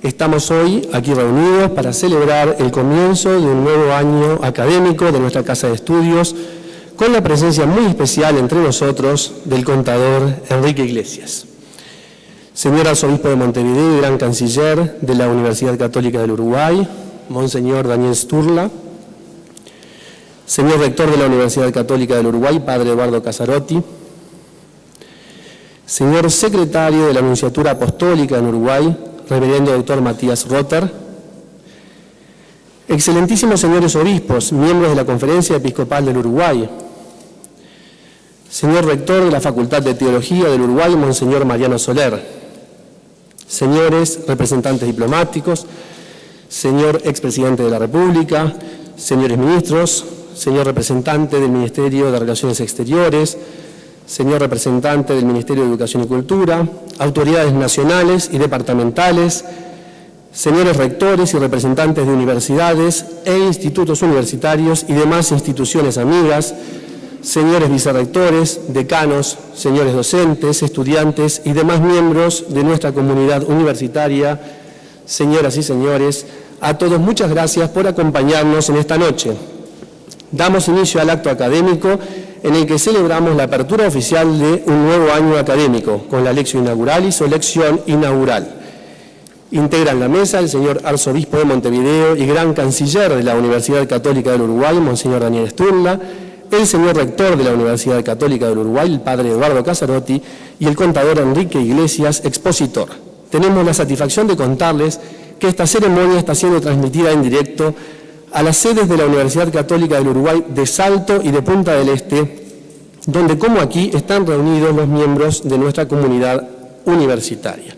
Estamos hoy aquí reunidos para celebrar el comienzo de un nuevo año académico de nuestra Casa de Estudios, con la presencia muy especial entre nosotros del contador Enrique Iglesias. Señor Arzobispo de Montevideo y Gran Canciller de la Universidad Católica del Uruguay, Monseñor Daniel Sturla, Señor Rector de la Universidad Católica del Uruguay, Padre Eduardo Casarotti, Señor Secretario de la Nunciatura Apostólica en Uruguay, Reverendo Dr. Matías Rotter, excelentísimos señores obispos, miembros de la Conferencia Episcopal del Uruguay, señor Rector de la Facultad de Teología del Uruguay, Monseñor Mariano Soler, señores representantes diplomáticos, señor expresidente de la República, señores ministros, señor representante del Ministerio de Relaciones Exteriores, señor representante del Ministerio de Educación y Cultura, autoridades nacionales y departamentales, señores rectores y representantes de universidades e institutos universitarios y demás instituciones amigas, señores vicerrectores, decanos, señores docentes, estudiantes y demás miembros de nuestra comunidad universitaria, señoras y señores, a todos muchas gracias por acompañarnos en esta noche. Damos inicio al acto académico en el que celebramos la apertura oficial de un nuevo año académico, con la Lectio Inauguralis o lección inaugural. Integran la mesa el señor Arzobispo de Montevideo y Gran Canciller de la Universidad Católica del Uruguay, Monseñor Daniel Sturla, el señor Rector de la Universidad Católica del Uruguay, el Padre Eduardo Casarotti, y el contador Enrique Iglesias, expositor. Tenemos la satisfacción de contarles que esta ceremonia está siendo transmitida en directo a las sedes de la Universidad Católica del Uruguay de Salto y de Punta del Este, donde, como aquí, están reunidos los miembros de nuestra comunidad universitaria.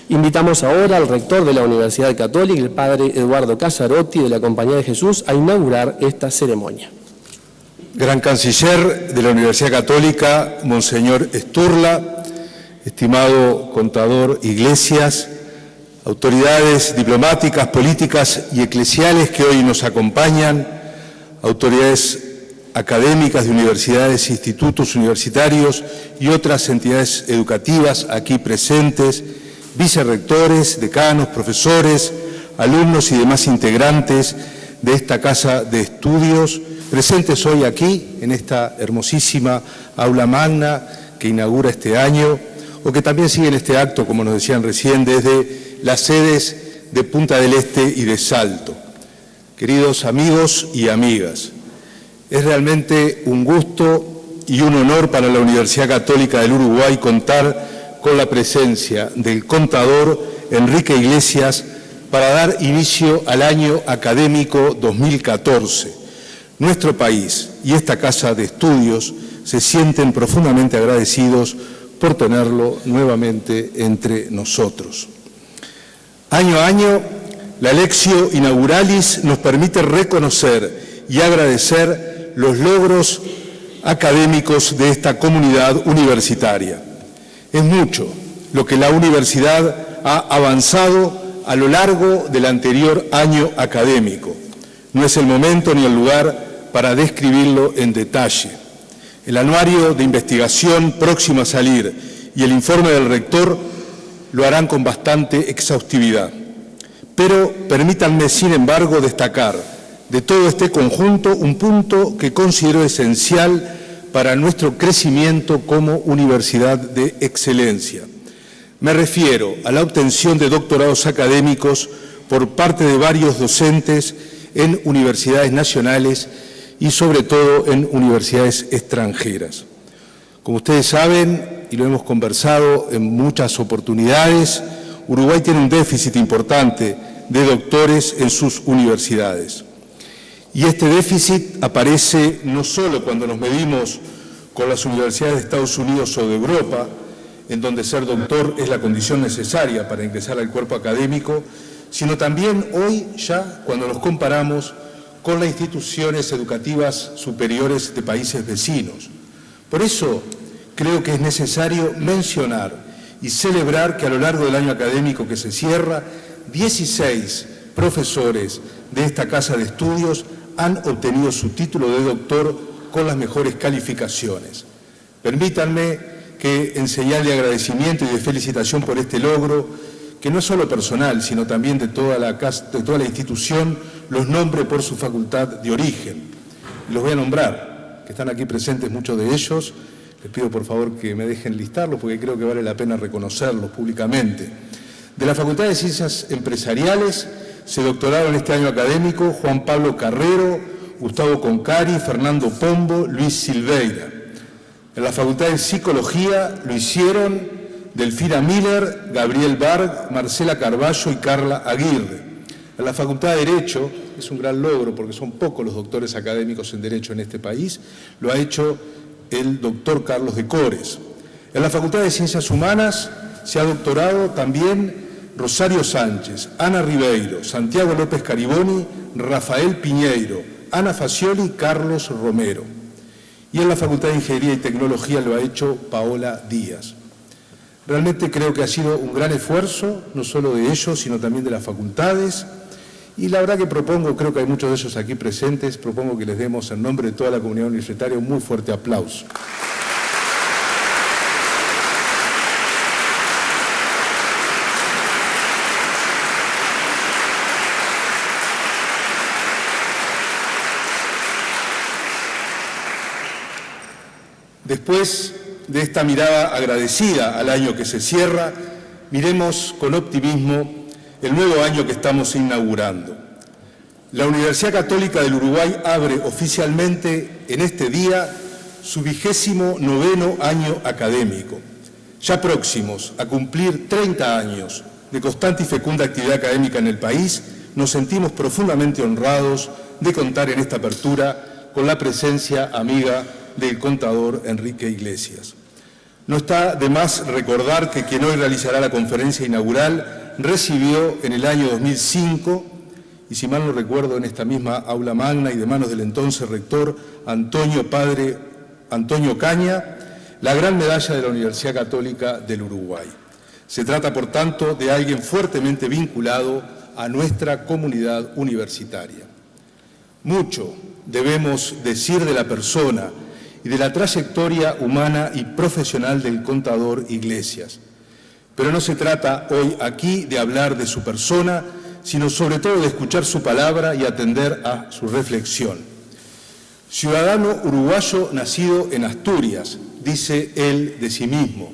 Invitamos ahora al rector de la Universidad Católica, el Padre Eduardo Casarotti, de la Compañía de Jesús, a inaugurar esta ceremonia. Gran Canciller de la Universidad Católica, Monseñor Sturla, estimado contador Iglesias, autoridades diplomáticas, políticas y eclesiales que hoy nos acompañan, autoridades académicas de universidades, institutos universitarios y otras entidades educativas aquí presentes, vicerrectores, decanos, profesores, alumnos y demás integrantes de esta Casa de Estudios, presentes hoy aquí en esta hermosísima aula magna que inaugura este año, o que también siguen este acto, como nos decían recién, desde las sedes de Punta del Este y de Salto. Queridos amigos y amigas, es realmente un gusto y un honor para la Universidad Católica del Uruguay contar con la presencia del contador Enrique Iglesias para dar inicio al año académico 2014. Nuestro país y esta Casa de Estudios se sienten profundamente agradecidos por tenerlo nuevamente entre nosotros. Año a año, la Lectio Inauguralis nos permite reconocer y agradecer los logros académicos de esta comunidad universitaria. Es mucho lo que la universidad ha avanzado a lo largo del anterior año académico. No es el momento ni el lugar para describirlo en detalle. El anuario de investigación próximo a salir y el informe del rector lo harán con bastante exhaustividad. Pero permítanme, sin embargo, destacar de todo este conjunto un punto que considero esencial para nuestro crecimiento como universidad de excelencia. Me refiero a la obtención de doctorados académicos por parte de varios docentes en universidades nacionales y sobre todo en universidades extranjeras. Como ustedes saben, y lo hemos conversado en muchas oportunidades, Uruguay tiene un déficit importante de doctores en sus universidades. Y este déficit aparece no solo cuando nos medimos con las universidades de Estados Unidos o de Europa, en donde ser doctor es la condición necesaria para ingresar al cuerpo académico, sino también hoy ya cuando nos comparamos con las instituciones educativas superiores de países vecinos. Por eso creo que es necesario mencionar y celebrar que a lo largo del año académico que se cierra, 16 profesores de esta Casa de Estudios han obtenido su título de doctor con las mejores calificaciones. Permítanme que, en señal de agradecimiento y de felicitación por este logro, que no es solo personal, sino también de toda la institución, los nombre por su facultad de origen. Los voy a nombrar, que están aquí presentes muchos de ellos. Les pido por favor que me dejen listarlos porque creo que vale la pena reconocerlos públicamente. De la Facultad de Ciencias Empresariales se doctoraron este año académico Juan Pablo Carrero, Gustavo Concari, Fernando Pombo, Luis Silveira. En la Facultad de Psicología lo hicieron Delfina Miller, Gabriel Barg, Marcela Carballo y Carla Aguirre. En la Facultad de Derecho, es un gran logro porque son pocos los doctores académicos en Derecho en este país, lo ha hecho el doctor Carlos de Cores. En la Facultad de Ciencias Humanas se ha doctorado también Rosario Sánchez, Ana Ribeiro, Santiago López Cariboni, Rafael Piñeiro, Ana Facioli y Carlos Romero. Y en la Facultad de Ingeniería y Tecnología lo ha hecho Paola Díaz. Realmente creo que ha sido un gran esfuerzo, no solo de ellos, sino también de las facultades. Y la verdad que propongo, creo que hay muchos de ellos aquí presentes, propongo que les demos en nombre de toda la comunidad universitaria un muy fuerte aplauso. Después de esta mirada agradecida al año que se cierra, miremos con optimismo el nuevo año que estamos inaugurando. La Universidad Católica del Uruguay abre oficialmente en este día su 29º año académico. Ya próximos a cumplir 30 años de constante y fecunda actividad académica en el país, nos sentimos profundamente honrados de contar en esta apertura con la presencia amiga del contador Enrique Iglesias. No está de más recordar que quien hoy realizará la conferencia inaugural recibió en el año 2005, y si mal no recuerdo en esta misma aula magna y de manos del entonces rector Antonio Caña, la gran medalla de la Universidad Católica del Uruguay. Se trata, por tanto, de alguien fuertemente vinculado a nuestra comunidad universitaria. Mucho debemos decir de la persona y de la trayectoria humana y profesional del contador Iglesias. Pero no se trata hoy aquí de hablar de su persona, sino sobre todo de escuchar su palabra y atender a su reflexión. Ciudadano uruguayo nacido en Asturias, dice él de sí mismo.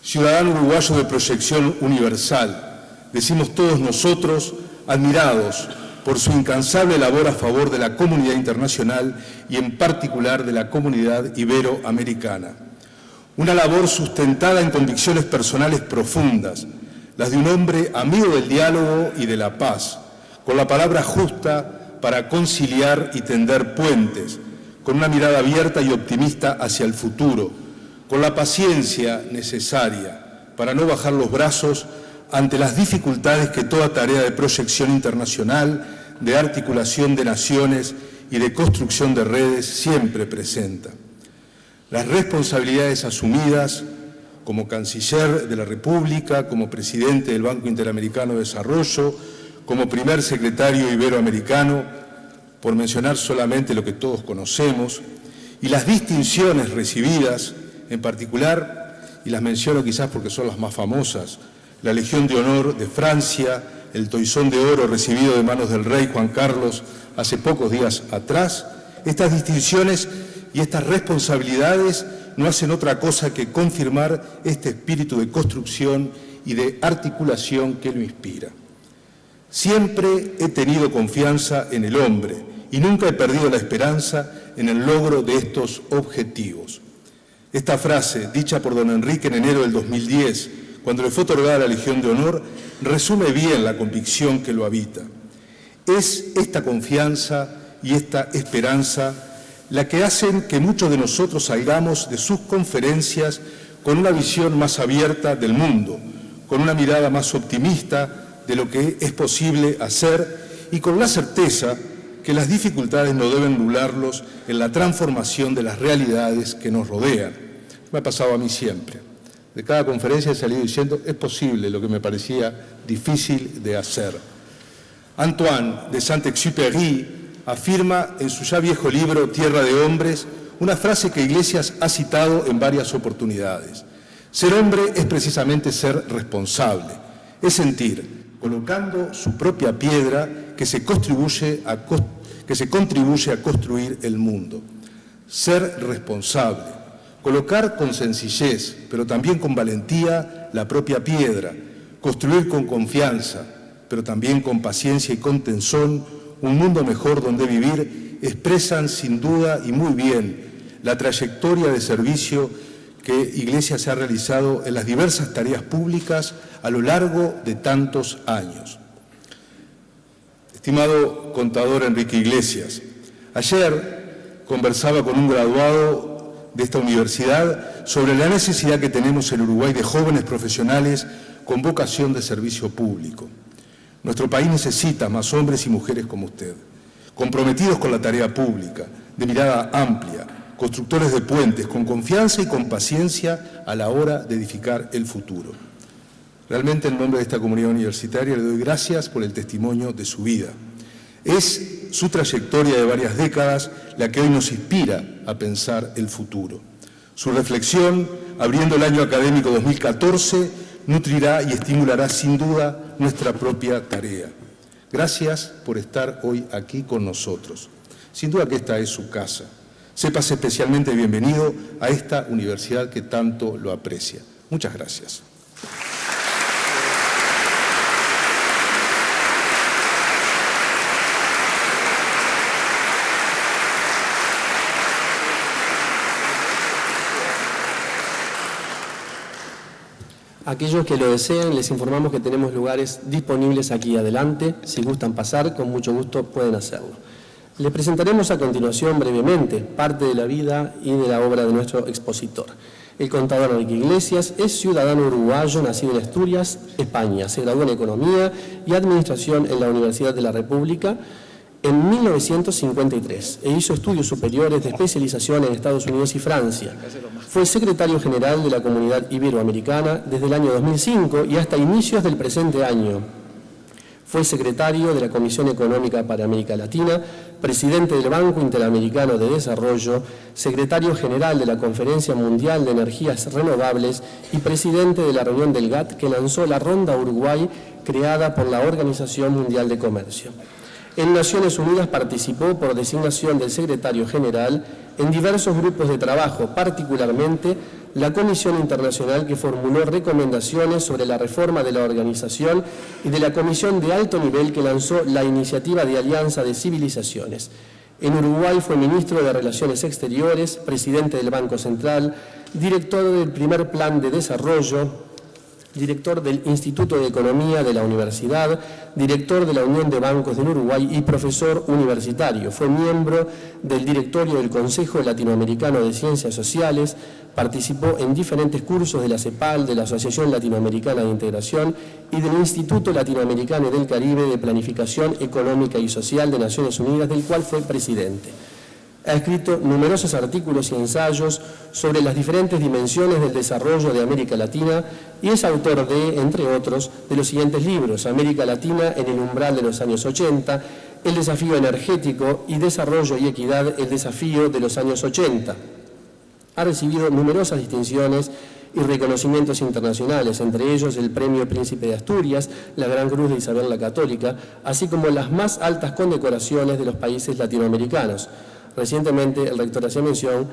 Ciudadano uruguayo de proyección universal, decimos todos nosotros, admirados por su incansable labor a favor de la comunidad internacional y en particular de la comunidad iberoamericana. Una labor sustentada en convicciones personales profundas, las de un hombre amigo del diálogo y de la paz, con la palabra justa para conciliar y tender puentes, con una mirada abierta y optimista hacia el futuro, con la paciencia necesaria para no bajar los brazos ante las dificultades que toda tarea de proyección internacional, de articulación de naciones y de construcción de redes siempre presenta. Las responsabilidades asumidas como canciller de la República, como presidente del Banco Interamericano de Desarrollo, como primer secretario iberoamericano, por mencionar solamente lo que todos conocemos, y las distinciones recibidas, en particular, y las menciono quizás porque son las más famosas, la Legión de Honor de Francia, el Toisón de Oro recibido de manos del rey Juan Carlos hace pocos días atrás. Estas distinciones y estas responsabilidades no hacen otra cosa que confirmar este espíritu de construcción y de articulación que lo inspira. Siempre he tenido confianza en el hombre y nunca he perdido la esperanza en el logro de estos objetivos. Esta frase, dicha por don Enrique en enero del 2010, cuando le fue otorgada la Legión de Honor, resume bien la convicción que lo habita. Es esta confianza y esta esperanza la que hacen que muchos de nosotros salgamos de sus conferencias con una visión más abierta del mundo, con una mirada más optimista de lo que es posible hacer y con la certeza que las dificultades no deben nublarlos en la transformación de las realidades que nos rodean. Me ha pasado a mí siempre. De cada conferencia he salido diciendo, es posible lo que me parecía difícil de hacer. Antoine de Saint-Exupéry afirma en su ya viejo libro Tierra de Hombres una frase que Iglesias ha citado en varias oportunidades. Ser hombre es precisamente ser responsable, es sentir, colocando su propia piedra, que se contribuye a construir el mundo. Ser responsable, colocar con sencillez, pero también con valentía, la propia piedra, construir con confianza, pero también con paciencia y con tesón, un mundo mejor donde vivir, expresan sin duda y muy bien la trayectoria de servicio que Iglesias ha realizado en las diversas tareas públicas a lo largo de tantos años. Estimado contador Enrique Iglesias, ayer conversaba con un graduado de esta universidad sobre la necesidad que tenemos en Uruguay de jóvenes profesionales con vocación de servicio público. Nuestro país necesita más hombres y mujeres como usted, comprometidos con la tarea pública, de mirada amplia, constructores de puentes, con confianza y con paciencia a la hora de edificar el futuro. Realmente, en nombre de esta comunidad universitaria, le doy gracias por el testimonio de su vida. Es su trayectoria de varias décadas la que hoy nos inspira a pensar el futuro. Su reflexión, abriendo el año académico 2014, nutrirá y estimulará sin duda nuestra propia tarea. Gracias por estar hoy aquí con nosotros. Sin duda que esta es su casa. Sépase especialmente bienvenido a esta universidad que tanto lo aprecia. Muchas gracias. Aquellos que lo deseen, les informamos que tenemos lugares disponibles aquí adelante. Si gustan pasar, con mucho gusto pueden hacerlo. Les presentaremos a continuación brevemente parte de la vida y de la obra de nuestro expositor. El contador Enrique Iglesias es ciudadano uruguayo, nacido en Asturias, España. Se graduó en Economía y Administración en la Universidad de la República en 1953 e hizo estudios superiores de especialización en Estados Unidos y Francia. Fue secretario general de la Comunidad Iberoamericana desde el año 2005 y hasta inicios del presente año. Fue secretario de la Comisión Económica para América Latina, presidente del Banco Interamericano de Desarrollo, secretario general de la Conferencia Mundial de Energías Renovables y presidente de la reunión del GATT que lanzó la Ronda Uruguay creada por la Organización Mundial de Comercio. En Naciones Unidas participó por designación del secretario general en diversos grupos de trabajo, particularmente la Comisión Internacional que formuló recomendaciones sobre la reforma de la organización y de la Comisión de Alto Nivel que lanzó la Iniciativa de Alianza de Civilizaciones. En Uruguay fue ministro de Relaciones Exteriores, presidente del Banco Central, director del Primer Plan de Desarrollo, director del Instituto de Economía de la Universidad, director de la Unión de Bancos del Uruguay y profesor universitario. Fue miembro del directorio del Consejo Latinoamericano de Ciencias Sociales, participó en diferentes cursos de la CEPAL, de la Asociación Latinoamericana de Integración y del Instituto Latinoamericano y del Caribe de Planificación Económica y Social de Naciones Unidas, del cual fue presidente. Ha escrito numerosos artículos y ensayos sobre las diferentes dimensiones del desarrollo de América Latina y es autor de, entre otros, de los siguientes libros: América Latina en el umbral de los años 80, El desafío energético y desarrollo y equidad, el desafío de los años 80. Ha recibido numerosas distinciones y reconocimientos internacionales, entre ellos el Premio Príncipe de Asturias, la Gran Cruz de Isabel la Católica, así como las más altas condecoraciones de los países latinoamericanos. Recientemente, el rector hacía mención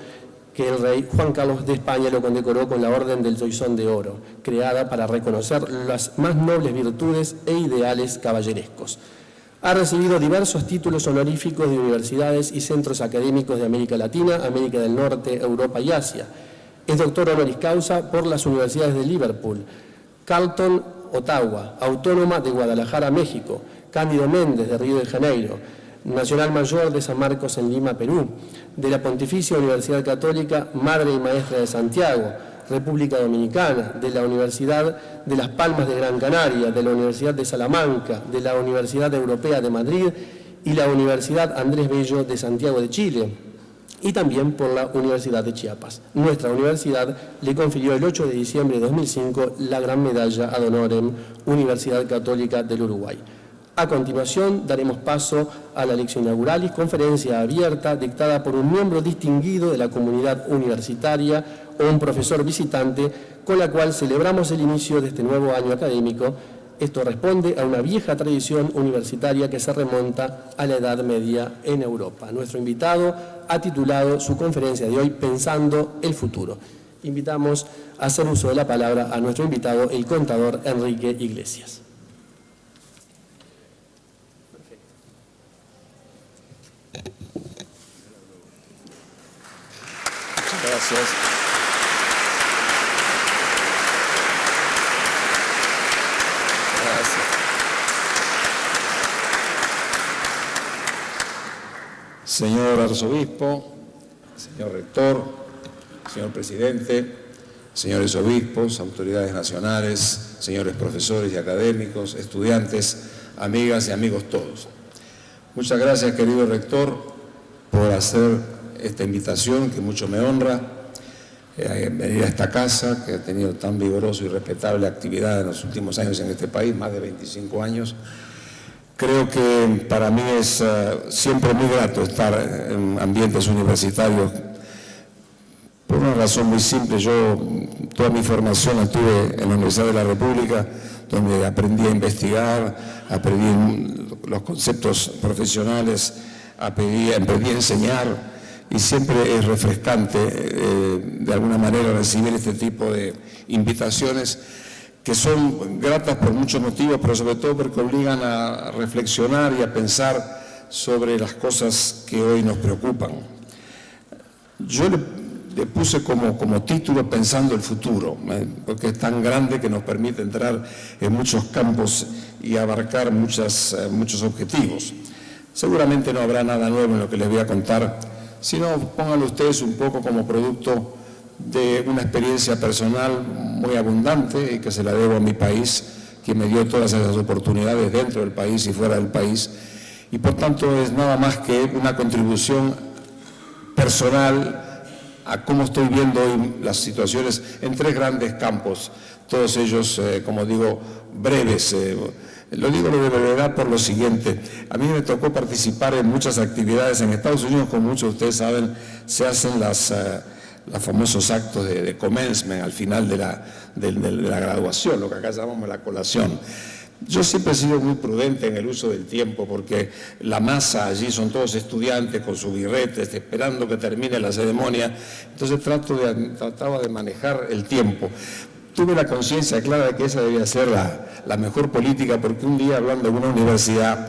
que el rey Juan Carlos de España lo condecoró con la Orden del Toisón de Oro, creada para reconocer las más nobles virtudes e ideales caballerescos. Ha recibido diversos títulos honoríficos de universidades y centros académicos de América Latina, América del Norte, Europa y Asia. Es doctor honoris causa por las universidades de Liverpool, Carleton, Ottawa, Autónoma de Guadalajara, México, Cándido Méndez de Río de Janeiro, Nacional Mayor de San Marcos en Lima, Perú, de la Pontificia Universidad Católica Madre y Maestra de Santiago, República Dominicana, de la Universidad de Las Palmas de Gran Canaria, de la Universidad de Salamanca, de la Universidad Europea de Madrid y la Universidad Andrés Bello de Santiago de Chile, y también por la Universidad de Chiapas. Nuestra universidad le confirió el 8 de diciembre de 2005 la Gran Medalla ad Honorem Universidad Católica del Uruguay. A continuación, daremos paso a la lección inaugural, conferencia abierta dictada por un miembro distinguido de la comunidad universitaria o un profesor visitante, con la cual celebramos el inicio de este nuevo año académico Esto responde a una vieja tradición universitaria que se remonta a la Edad Media en Europa. Nuestro invitado ha titulado su conferencia de hoy Pensando el futuro. Invitamos a hacer uso de la palabra a nuestro invitado, el contador Enrique Iglesias. Muchas gracias. Señor arzobispo, señor rector, señor presidente, señores obispos, autoridades nacionales, señores profesores y académicos, estudiantes, amigas y amigos todos. Muchas gracias, querido rector, por hacer esta invitación que mucho me honra, venir a esta casa que ha tenido tan vigoroso y respetable actividad en los últimos años en este país, más de 25 años. Creo que para mí es siempre muy grato estar en ambientes universitarios por una razón muy simple. Yo toda mi formación la tuve en la Universidad de la República, donde aprendí a investigar, aprendí los conceptos profesionales, aprendí a enseñar, y siempre es refrescante de alguna manera recibir este tipo de invitaciones que son gratas por muchos motivos, pero sobre todo porque obligan a reflexionar y a pensar sobre las cosas que hoy nos preocupan. Yo le puse como título Pensando el futuro, porque es tan grande que nos permite entrar en muchos campos y abarcar muchos objetivos. Seguramente no habrá nada nuevo en lo que les voy a contar, sino pónganlo ustedes un poco como producto de una experiencia personal muy abundante y que se la debo a mi país, que me dio todas esas oportunidades dentro del país y fuera del país, y por tanto es nada más que una contribución personal a cómo estoy viendo hoy las situaciones en tres grandes campos, todos ellos, como digo, breves. Lo digo de brevedad por lo siguiente: a mí me tocó participar en muchas actividades en Estados Unidos. Como muchos de ustedes saben, se hacen los famosos actos de commencement al final de la graduación, lo que acá llamamos la colación. Yo siempre he sido muy prudente en el uso del tiempo, porque la masa allí son todos estudiantes con sus birretes esperando que termine la ceremonia, entonces trataba de manejar el tiempo. Tuve la conciencia clara de que esa debía ser la mejor política, porque un día, hablando en una universidad,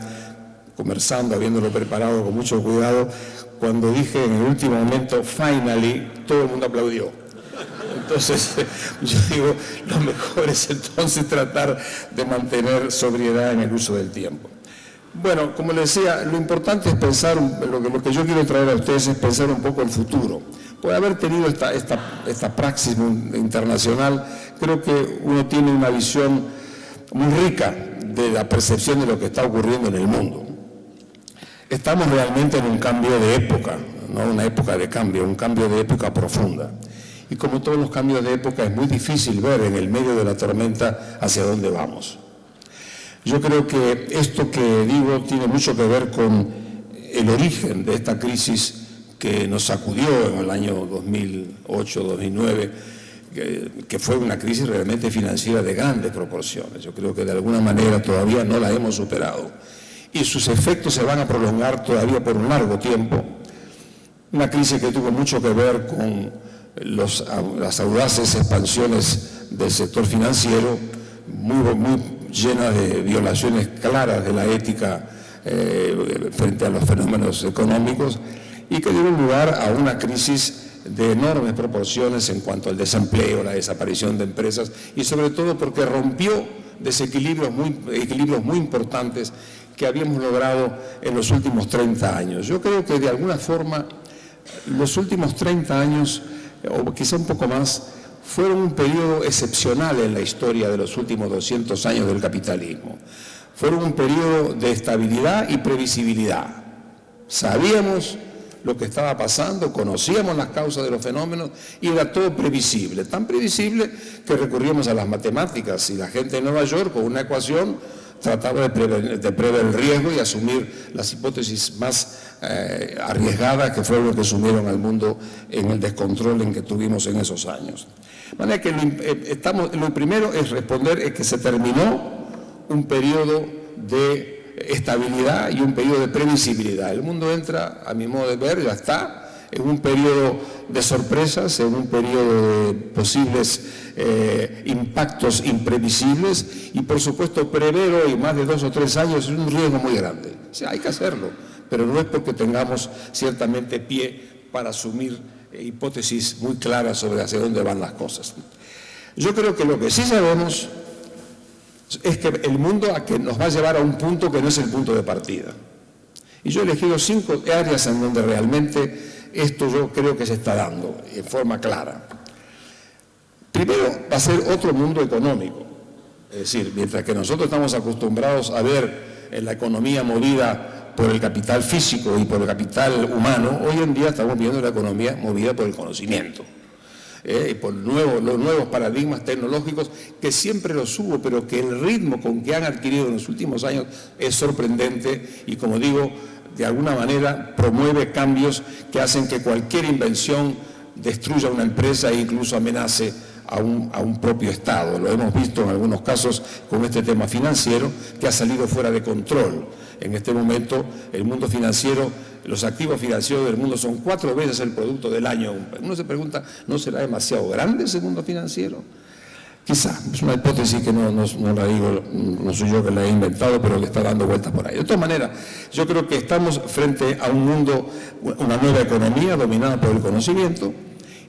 conversando, habiéndolo preparado con mucho cuidado, cuando dije en el último momento, finally, todo el mundo aplaudió. Entonces, yo digo, lo mejor es entonces tratar de mantener sobriedad en el uso del tiempo. Bueno, como les decía, lo importante es pensar, lo que yo quiero traer a ustedes es pensar un poco el futuro. Por haber tenido esta praxis internacional, creo que uno tiene una visión muy rica de la percepción de lo que está ocurriendo en el mundo. Estamos realmente en un cambio de época, no una época de cambio, un cambio de época profunda. Y como todos los cambios de época, es muy difícil ver en el medio de la tormenta hacia dónde vamos. Yo creo que esto que digo tiene mucho que ver con el origen de esta crisis que nos sacudió en el año 2008-2009, que fue una crisis realmente financiera de grandes proporciones. Yo creo que de alguna manera todavía no la hemos superado y sus efectos se van a prolongar todavía por un largo tiempo. Una crisis que tuvo mucho que ver con las audaces expansiones del sector financiero, muy llenas de violaciones claras de la ética frente a los fenómenos económicos, y que dio lugar a una crisis de enormes proporciones en cuanto al desempleo, la desaparición de empresas, y sobre todo porque rompió equilibrios muy importantes que habíamos logrado en los últimos 30 años. Yo creo que de alguna forma los últimos 30 años, o quizá un poco más, fueron un periodo excepcional en la historia de los últimos 200 años del capitalismo. Fueron un periodo de estabilidad y previsibilidad. Sabíamos lo que estaba pasando, conocíamos las causas de los fenómenos y era todo previsible. Tan previsible que recurríamos a las matemáticas y la gente de Nueva York con una ecuación trataba de prever el riesgo y asumir las hipótesis más arriesgadas, que fueron lo que sumieron al mundo en el descontrol en que tuvimos en esos años. De manera que lo primero es responder es que se terminó un periodo de estabilidad y un periodo de previsibilidad. El mundo entra, a mi modo de ver, ya está, en un periodo de sorpresas, en un periodo de posibles impactos imprevisibles y, por supuesto, prever hoy más de 2 o 3 años es un riesgo muy grande. O sea, hay que hacerlo, pero no es porque tengamos ciertamente pie para asumir hipótesis muy claras sobre hacia dónde van las cosas. Yo creo que lo que sí sabemos es que el mundo nos va a llevar a un punto que no es el punto de partida. Y yo he elegido 5 áreas en donde realmente esto yo creo que se está dando en forma clara. Primero, va a ser otro mundo económico. Es decir, mientras que nosotros estamos acostumbrados a ver en la economía movida por el capital físico y por el capital humano, hoy en día estamos viendo la economía movida por el conocimiento. Y por los nuevos paradigmas tecnológicos que siempre los hubo, pero que el ritmo con que han adquirido en los últimos años es sorprendente y, como digo, de alguna manera promueve cambios que hacen que cualquier invención destruya una empresa e incluso amenace a un propio Estado. Lo hemos visto en algunos casos con este tema financiero que ha salido fuera de control. En este momento el mundo financiero, los activos financieros del mundo son 4 veces el producto del año. Uno se pregunta, ¿no será demasiado grande ese mundo financiero? Quizá, es una hipótesis que no la digo, no soy yo que la he inventado, pero que está dando vueltas por ahí. De todas maneras, yo creo que estamos frente a un mundo, una nueva economía dominada por el conocimiento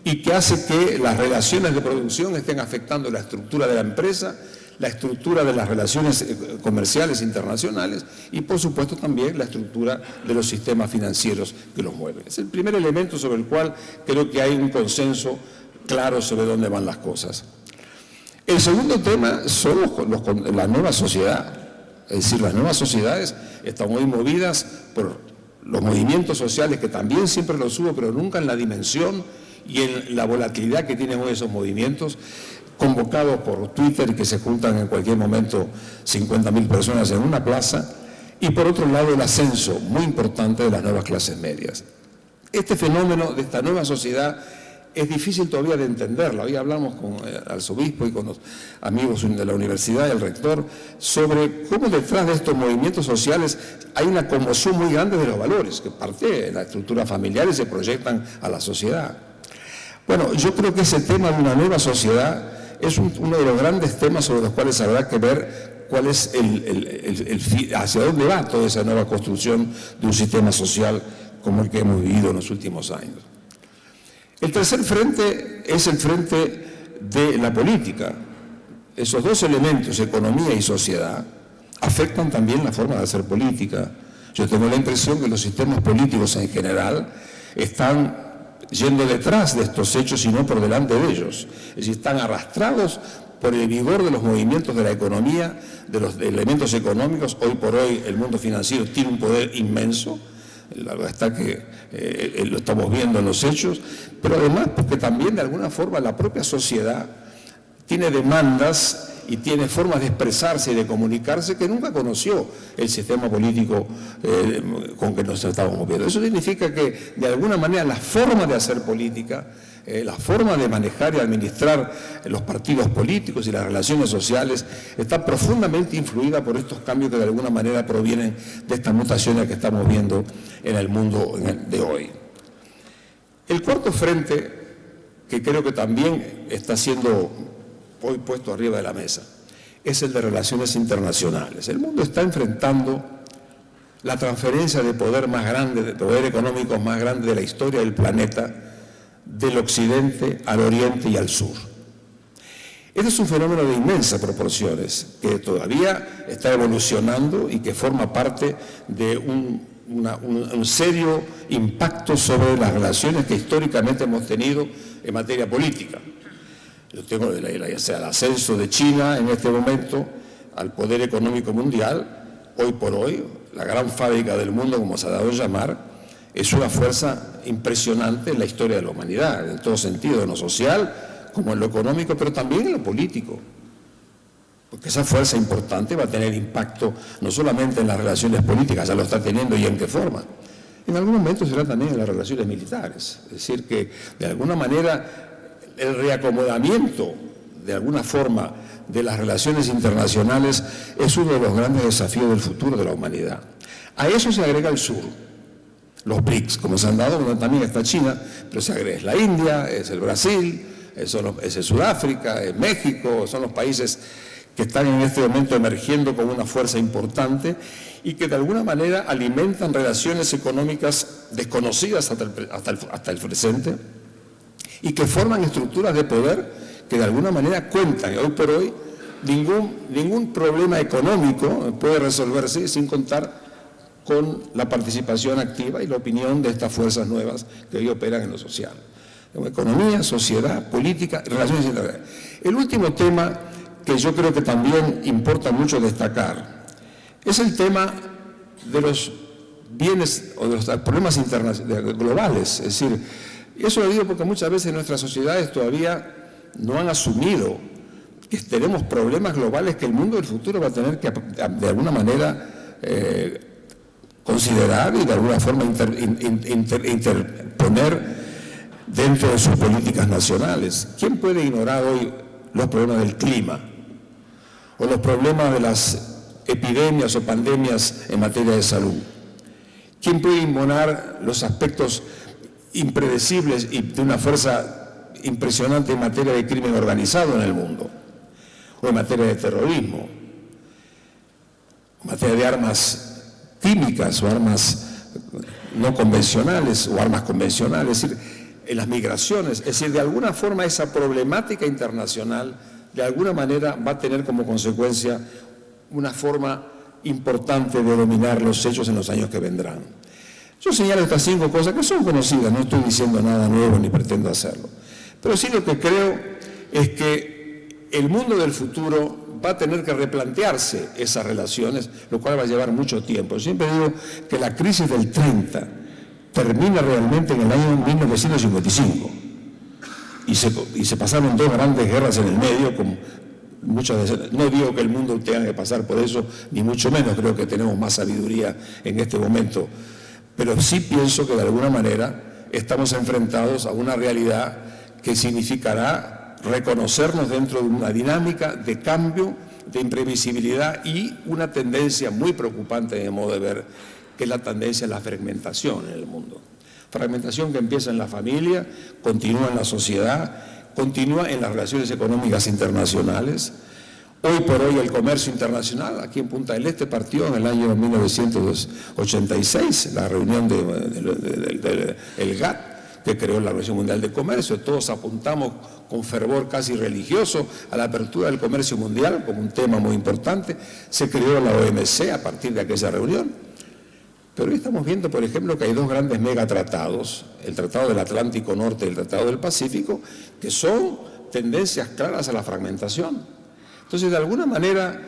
y que hace que las relaciones de producción estén afectando la estructura de la empresa, la estructura de las relaciones comerciales internacionales y, por supuesto, también la estructura de los sistemas financieros que los mueven. Es el primer elemento sobre el cual creo que hay un consenso claro sobre dónde van las cosas. El segundo tema son la nueva sociedad. Es decir, las nuevas sociedades están muy movidas por los movimientos sociales, que también siempre los hubo, pero nunca en la dimensión y en la volatilidad que tienen hoy esos movimientos, convocados por Twitter, que se juntan en cualquier momento 50.000 personas en una plaza, y por otro lado el ascenso muy importante de las nuevas clases medias. Este fenómeno de esta nueva sociedad es difícil todavía de entenderlo. Hoy hablamos con el arzobispo y con los amigos de la universidad y el rector sobre cómo detrás de estos movimientos sociales hay una conmoción muy grande de los valores que parte de la estructura familiar y se proyectan a la sociedad. Bueno, yo creo que ese tema de una nueva sociedad es uno de los grandes temas sobre los cuales habrá que ver cuál es hacia dónde va toda esa nueva construcción de un sistema social como el que hemos vivido en los últimos años. El tercer frente es el frente de la política. Esos dos elementos, economía y sociedad, afectan también la forma de hacer política. Yo tengo la impresión que los sistemas políticos en general están yendo detrás de estos hechos y no por delante de ellos. Es decir, están arrastrados por el vigor de los movimientos de la economía, de los elementos económicos. Hoy por hoy el mundo financiero tiene un poder inmenso. La verdad está que lo estamos viendo en los hechos, pero además porque también de alguna forma la propia sociedad tiene demandas y tiene formas de expresarse y de comunicarse que nunca conoció el sistema político con que nos estamos moviendo. Eso significa que de alguna manera la forma de hacer política, la forma de manejar y administrar los partidos políticos y las relaciones sociales está profundamente influida por estos cambios que de alguna manera provienen de estas mutaciones que estamos viendo en el mundo de hoy. El cuarto frente, que creo que también está siendo hoy puesto arriba de la mesa, es el de relaciones internacionales. El mundo está enfrentando la transferencia de poder más grande, de poder económico más grande de la historia del planeta, del occidente al oriente y al sur. Este es un fenómeno de inmensas proporciones que todavía está evolucionando y que forma parte de un serio impacto sobre las relaciones que históricamente hemos tenido en materia política. Yo tengo el ascenso de China en este momento al poder económico mundial. Hoy por hoy, la gran fábrica del mundo, como se ha dado a llamar, es una fuerza impresionante en la historia de la humanidad, en todo sentido, en lo social como en lo económico, pero también en lo político. Porque esa fuerza importante va a tener impacto no solamente en las relaciones políticas, ya lo está teniendo y en qué forma. En algún momento será también en las relaciones militares. Es decir, que de alguna manera el reacomodamiento, de alguna forma, de las relaciones internacionales es uno de los grandes desafíos del futuro de la humanidad. A eso se agrega el sur, los BRICS, como se han dado, donde también está China, pero se agrega la India, es el Brasil, es el Sudáfrica, es México, son los países que están en este momento emergiendo con una fuerza importante y que de alguna manera alimentan relaciones económicas desconocidas hasta el presente y que forman estructuras de poder que de alguna manera cuentan. Hoy por hoy ningún problema económico puede resolverse sin contar con la participación activa y la opinión de estas fuerzas nuevas que hoy operan en lo social. Economía, sociedad, política, relaciones internacionales. El último tema que yo creo que también importa mucho destacar es el tema de los bienes o de los problemas globales. Es decir, eso lo digo porque muchas veces nuestras sociedades todavía no han asumido que tenemos problemas globales que el mundo del futuro va a tener que de alguna manera considerar y de alguna forma interponer dentro de sus políticas nacionales. ¿Quién puede ignorar hoy los problemas del clima o los problemas de las epidemias o pandemias en materia de salud? ¿Quién puede ignorar los aspectos impredecibles y de una fuerza impresionante en materia de crimen organizado en el mundo, o en materia de terrorismo, en materia de armas químicas o armas no convencionales o armas convencionales, es decir, en las migraciones? Es decir, de alguna forma esa problemática internacional de alguna manera va a tener como consecuencia una forma importante de dominar los hechos en los años que vendrán. Yo señalo estas 5 cosas que son conocidas, no estoy diciendo nada nuevo ni pretendo hacerlo, pero sí lo que creo es que el mundo del futuro va a tener que replantearse esas relaciones, lo cual va a llevar mucho tiempo. Yo siempre digo que la crisis del 30 termina realmente en el año 1955 y se pasaron 2 grandes guerras en el medio, con muchas veces. No digo que el mundo tenga que pasar por eso, ni mucho menos, creo que tenemos más sabiduría en este momento, pero sí pienso que de alguna manera estamos enfrentados a una realidad que significará reconocernos dentro de una dinámica de cambio, de imprevisibilidad y una tendencia muy preocupante de mi modo de ver, que es la tendencia a la fragmentación en el mundo. Fragmentación que empieza en la familia, continúa en la sociedad, continúa en las relaciones económicas internacionales. Hoy por hoy el comercio internacional, aquí en Punta del Este, partió en el año 1986, la reunión del GATT, que creó la Organización Mundial de Comercio. Todos apuntamos con fervor casi religioso a la apertura del comercio mundial como un tema muy importante. Se creó la OMC a partir de aquella reunión. Pero hoy estamos viendo, por ejemplo, que hay 2 grandes megatratados, el Tratado del Atlántico Norte y el Tratado del Pacífico, que son tendencias claras a la fragmentación. Entonces, de alguna manera,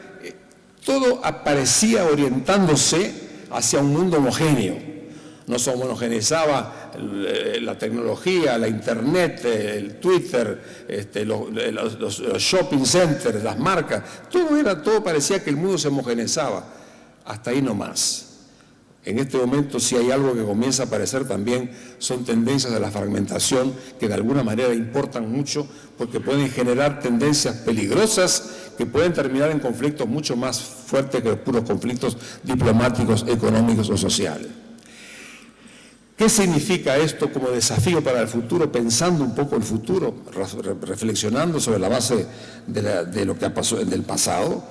todo aparecía orientándose hacia un mundo homogéneo. No se homogeneizaba la tecnología, la internet, el Twitter, los shopping centers, las marcas, todo parecía que el mundo se homogeneizaba. Hasta ahí nomás. En este momento, si hay algo que comienza a aparecer también, son tendencias de la fragmentación que de alguna manera importan mucho porque pueden generar tendencias peligrosas que pueden terminar en conflictos mucho más fuertes que los puros conflictos diplomáticos, económicos o sociales. ¿Qué significa esto como desafío para el futuro? Pensando un poco el futuro, reflexionando sobre la base de lo que ha pasado en el pasado.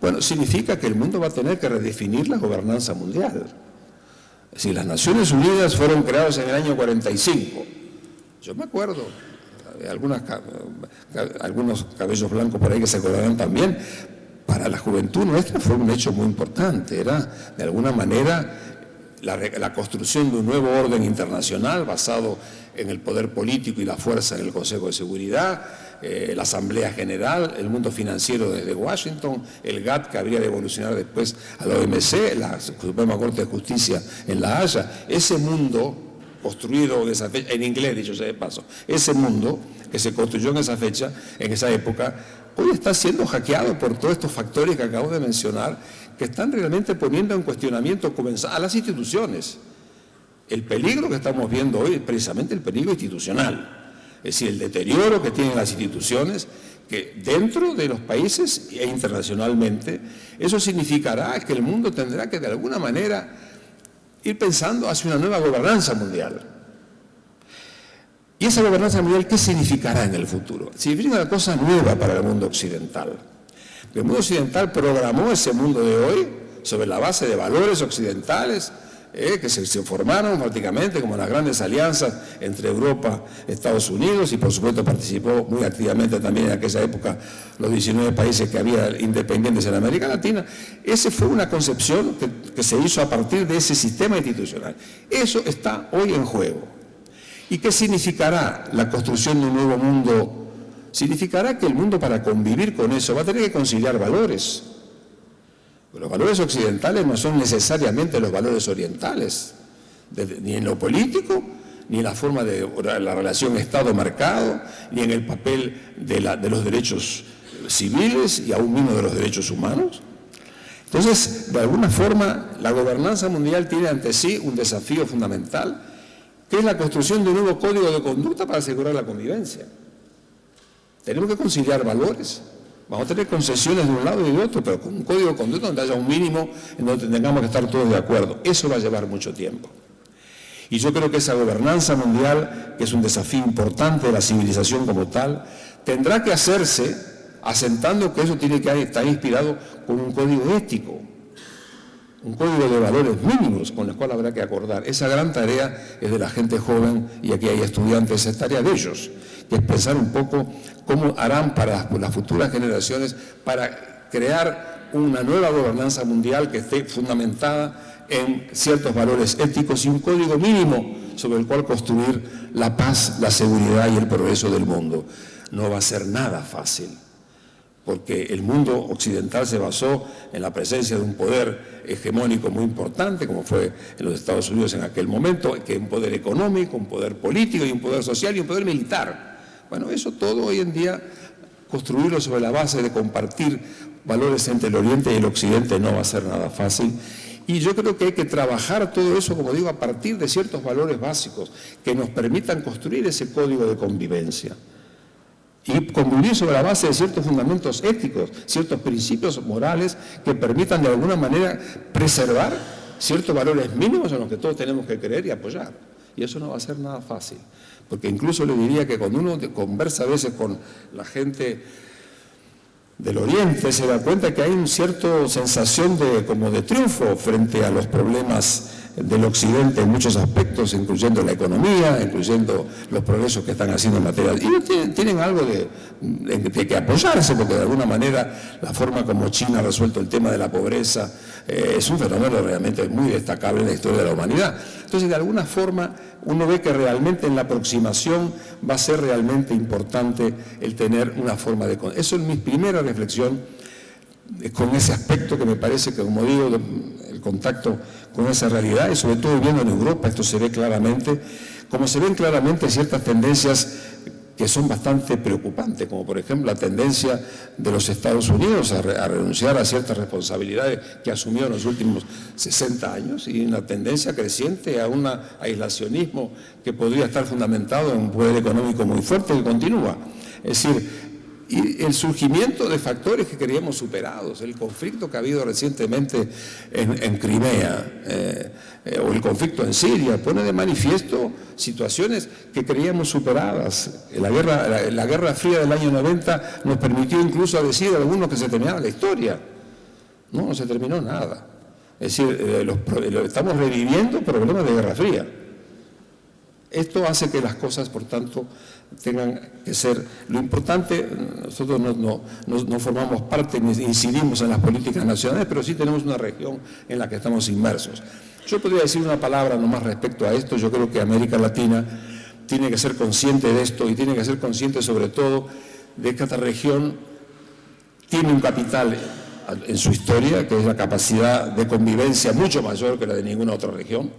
Bueno, significa que el mundo va a tener que redefinir la gobernanza mundial. Es decir, las Naciones Unidas fueron creadas en el año 45. Yo me acuerdo, algunos cabellos blancos por ahí que se acordarán también. Para la juventud nuestra fue un hecho muy importante. Era, de alguna manera, la construcción de un nuevo orden internacional basado en el poder político y la fuerza en el Consejo de Seguridad, la Asamblea General, el mundo financiero desde Washington, el GATT que habría de evolucionar después a la OMC, la Suprema Corte de Justicia en La Haya. Ese mundo construido en esa fecha, en inglés dicho sea de paso, ese mundo que se construyó en esa fecha, en esa época, hoy está siendo hackeado por todos estos factores que acabo de mencionar, que están realmente poniendo en cuestionamiento a las instituciones. El peligro que estamos viendo hoy es precisamente el peligro institucional. Es decir, el deterioro que tienen las instituciones, que dentro de los países e internacionalmente, eso significará que el mundo tendrá que de alguna manera ir pensando hacia una nueva gobernanza mundial. ¿Y esa gobernanza mundial qué significará en el futuro? Significa una cosa nueva para el mundo occidental. El mundo occidental programó ese mundo de hoy sobre la base de valores occidentales, que se formaron prácticamente como las grandes alianzas entre Europa, Estados Unidos, y por supuesto participó muy activamente también en aquella época los 19 países que había independientes en América Latina. Esa fue una concepción que se hizo a partir de ese sistema institucional. Eso está hoy en juego. ¿Y qué significará la construcción de un nuevo mundo? Significará que el mundo, para convivir con eso, va a tener que conciliar valores. Los valores occidentales no son necesariamente los valores orientales, ni en lo político, ni en la forma de la relación Estado-mercado, ni en el papel de los derechos civiles y aún mismo de los derechos humanos. Entonces, de alguna forma, la gobernanza mundial tiene ante sí un desafío fundamental, que es la construcción de un nuevo código de conducta para asegurar la convivencia. Tenemos que conciliar valores. Vamos a tener concesiones de un lado y de otro, pero con un código de conducta donde haya un mínimo en donde tengamos que estar todos de acuerdo. Eso va a llevar mucho tiempo. Y yo creo que esa gobernanza mundial, que es un desafío importante de la civilización como tal, tendrá que hacerse asentando que eso tiene que estar inspirado con un código ético, un código de valores mínimos con los cuales habrá que acordar. Esa gran tarea es de la gente joven, y aquí hay estudiantes, es tarea de ellos, que es pensar un poco cómo harán para las futuras generaciones para crear una nueva gobernanza mundial que esté fundamentada en ciertos valores éticos y un código mínimo sobre el cual construir la paz, la seguridad y el progreso del mundo. No va a ser nada fácil, porque el mundo occidental se basó en la presencia de un poder hegemónico muy importante, como fue en los Estados Unidos en aquel momento, que es un poder económico, un poder político y un poder social y un poder militar. Bueno, eso todo hoy en día, construirlo sobre la base de compartir valores entre el Oriente y el Occidente no va a ser nada fácil. Y yo creo que hay que trabajar todo eso, como digo, a partir de ciertos valores básicos que nos permitan construir ese código de convivencia. Y convivir sobre la base de ciertos fundamentos éticos, ciertos principios morales que permitan de alguna manera preservar ciertos valores mínimos en los que todos tenemos que creer y apoyar. Y eso no va a ser nada fácil. Porque incluso le diría que cuando uno conversa a veces con la gente del Oriente, se da cuenta que hay una cierta sensación como de triunfo frente a los problemas del Occidente en muchos aspectos, incluyendo la economía, incluyendo los progresos que están haciendo en materia. Y tienen algo de que apoyarse, porque de alguna manera la forma como China ha resuelto el tema de la pobreza es un fenómeno realmente muy destacable en la historia de la humanidad. Entonces, de alguna forma, uno ve que realmente en la aproximación va a ser realmente importante el tener una forma de... Eso es mi primera reflexión con ese aspecto que me parece que, como digo, el contacto con esa realidad, y sobre todo viviendo en Europa, esto se ve claramente, como se ven claramente ciertas tendencias que son bastante preocupantes, como por ejemplo la tendencia de los Estados Unidos a renunciar a ciertas responsabilidades que asumió en los últimos 60 años, y una tendencia creciente a un aislacionismo que podría estar fundamentado en un poder económico muy fuerte que continúa. Es decir, y el surgimiento de factores que creíamos superados, el conflicto que ha habido recientemente en Crimea, o el conflicto en Siria, pone de manifiesto situaciones que creíamos superadas. La Guerra Fría del año 90 nos permitió incluso decir a algunos que se terminaba la historia. No se terminó nada. Es decir, estamos reviviendo problemas de Guerra Fría. Esto hace que las cosas, por tanto, tengan que ser lo importante. Nosotros no formamos parte ni incidimos en las políticas nacionales, pero sí tenemos una región en la que estamos inmersos. Yo podría decir una palabra nomás respecto a esto. Yo creo que América Latina tiene que ser consciente de esto, y tiene que ser consciente sobre todo de que esta región tiene un capital en su historia, que es la capacidad de convivencia mucho mayor que la de ninguna otra región,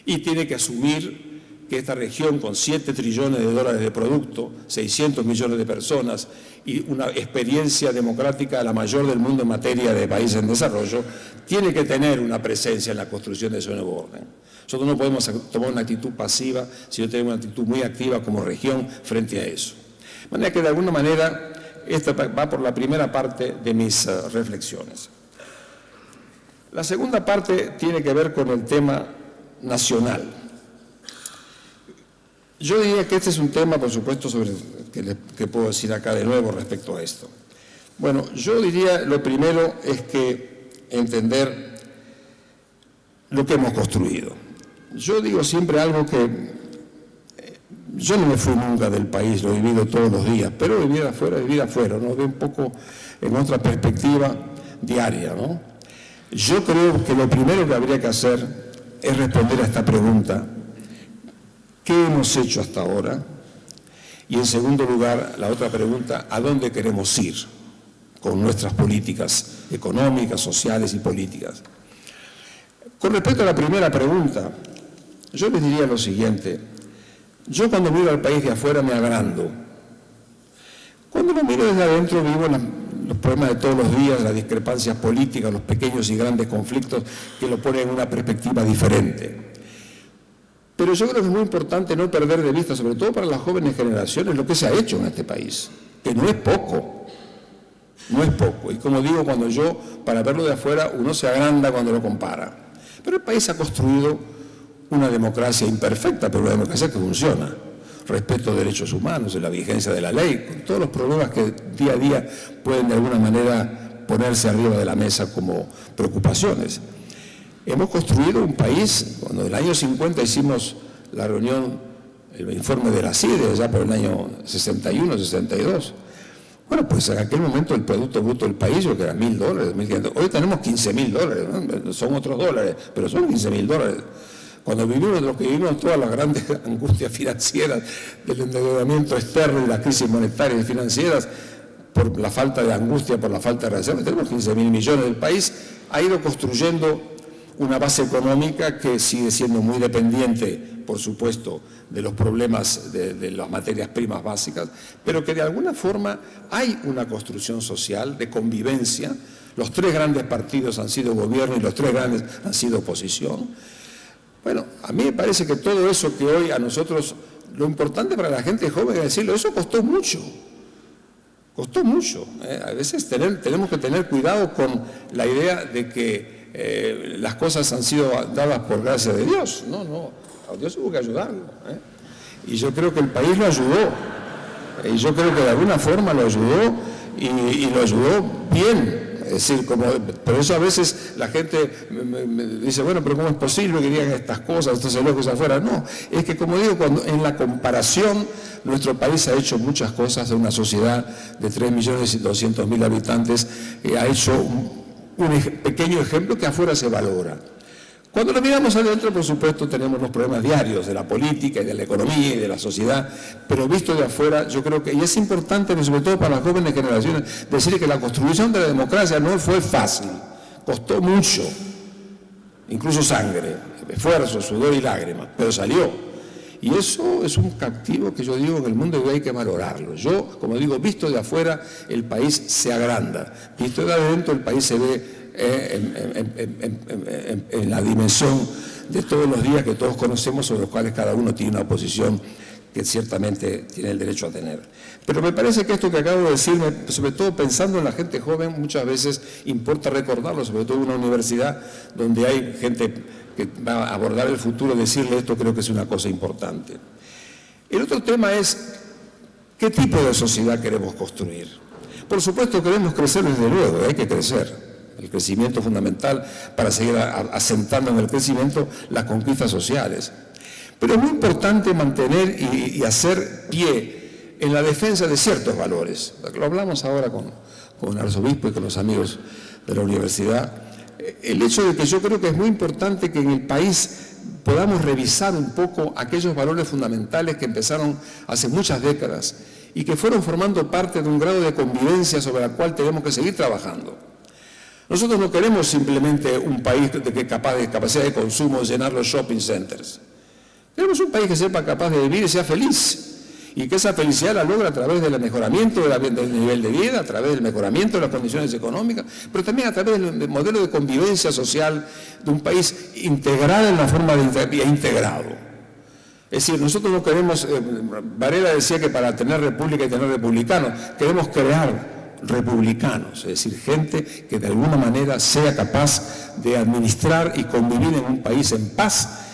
y tiene que asumir que esta región con 7 trillones de dólares de producto, 600 millones de personas y una experiencia democrática la mayor del mundo en materia de países en desarrollo, tiene que tener una presencia en la construcción de ese nuevo orden. Nosotros no podemos tomar una actitud pasiva, sino tenemos una actitud muy activa como región frente a eso. De manera que de alguna manera esta va por la primera parte de mis reflexiones. La segunda parte tiene que ver con el tema nacional. Yo diría que este es un tema, por supuesto, sobre que puedo decir acá de nuevo respecto a esto. Bueno, yo diría lo primero es que entender lo que hemos construido. Yo digo siempre algo que yo no me fui nunca del país, lo he vivido todos los días, pero vivir afuera, ¿no? Ve un poco en otra perspectiva diaria, ¿no? Yo creo que lo primero que habría que hacer es responder a esta pregunta: ¿qué hemos hecho hasta ahora? Y en segundo lugar, la otra pregunta: ¿a dónde queremos ir con nuestras políticas económicas, sociales y políticas? Con respecto a la primera pregunta, yo les diría lo siguiente: yo cuando miro al país de afuera me agrando. Cuando lo miro desde adentro vivo los problemas de todos los días, las discrepancias políticas, los pequeños y grandes conflictos que lo ponen en una perspectiva diferente. Pero yo creo que es muy importante no perder de vista, sobre todo para las jóvenes generaciones, lo que se ha hecho en este país, que no es poco. No es poco. Y como digo, para verlo de afuera, uno se agranda cuando lo compara. Pero el país ha construido una democracia imperfecta, pero una democracia que funciona. Respeto a derechos humanos, de la vigencia de la ley, con todos los problemas que día a día pueden de alguna manera ponerse arriba de la mesa como preocupaciones. Hemos construido un país, cuando en el año 50 hicimos la reunión, el informe de la CIDE, ya por el año 61, 62, bueno, pues en aquel momento el Producto Bruto del país, yo que era $1.000, 1.500, hoy tenemos $15.000, ¿no? Son otros dólares, pero son $15.000. Cuando vivimos lo que vivimos, todas las grandes angustias financieras del endeudamiento externo y las crisis monetarias y financieras, por la falta de angustia, por la falta de reserva, tenemos 15.000 millones. El país ha ido construyendo una base económica que sigue siendo muy dependiente, por supuesto, de los problemas de las materias primas básicas, pero que de alguna forma hay una construcción social de convivencia. Los 3 grandes partidos han sido gobierno y los 3 grandes han sido oposición. Bueno, a mí me parece que todo eso que hoy a nosotros, lo importante para la gente joven es decirlo, eso costó mucho. Costó mucho. A veces tenemos que tener cuidado con la idea de que las cosas han sido dadas por gracia de Dios. No, a Dios hubo que ayudarlo. Y yo creo que el país lo ayudó. Y yo creo que de alguna forma lo ayudó y lo ayudó bien. Es decir, por eso a veces la gente me dice, bueno, pero ¿cómo es posible que digan estas cosas, estos elogios afuera? No, es que como digo, cuando en la comparación, nuestro país ha hecho muchas cosas de una sociedad de 3.200.000 habitantes, ha hecho un pequeño ejemplo que afuera se valora. Cuando lo miramos adentro, por supuesto, tenemos los problemas diarios de la política y de la economía y de la sociedad, pero visto de afuera, yo creo que, y es importante, sobre todo para las jóvenes generaciones, decir que la construcción de la democracia no fue fácil, costó mucho, incluso sangre, esfuerzo, sudor y lágrimas, pero salió. Y eso es un activo que yo digo en el mundo y hay que valorarlo. Yo, como digo, visto de afuera, el país se agranda, visto de adentro, el país se ve en la dimensión de todos los días que todos conocemos, sobre los cuales cada uno tiene una posición que ciertamente tiene el derecho a tener. Pero me parece que esto que acabo de decir, sobre todo pensando en la gente joven, muchas veces importa recordarlo, sobre todo en una universidad donde hay gente que va a abordar el futuro, decirle esto creo que es una cosa importante. El otro tema es, ¿qué tipo de sociedad queremos construir? Por supuesto queremos crecer desde luego, hay que crecer. El crecimiento fundamental para seguir asentando en el crecimiento las conquistas sociales. Pero es muy importante mantener y hacer pie en la defensa de ciertos valores. Lo hablamos ahora con el arzobispo y con los amigos de la universidad. El hecho de que yo creo que es muy importante que en el país podamos revisar un poco aquellos valores fundamentales que empezaron hace muchas décadas y que fueron formando parte de un grado de convivencia sobre el cual tenemos que seguir trabajando. Nosotros no queremos simplemente un país capaz de capacidad de consumo, llenar los shopping centers. Queremos un país que sea capaz de vivir y sea feliz. Y que esa felicidad la logra a través del mejoramiento del nivel de vida, a través del mejoramiento de las condiciones económicas, pero también a través del modelo de convivencia social de un país integrado en la forma de integrado. Es decir, nosotros no queremos, Varela decía que para tener república hay que tener republicanos, queremos crear republicanos, es decir, gente que de alguna manera sea capaz de administrar y convivir en un país en paz,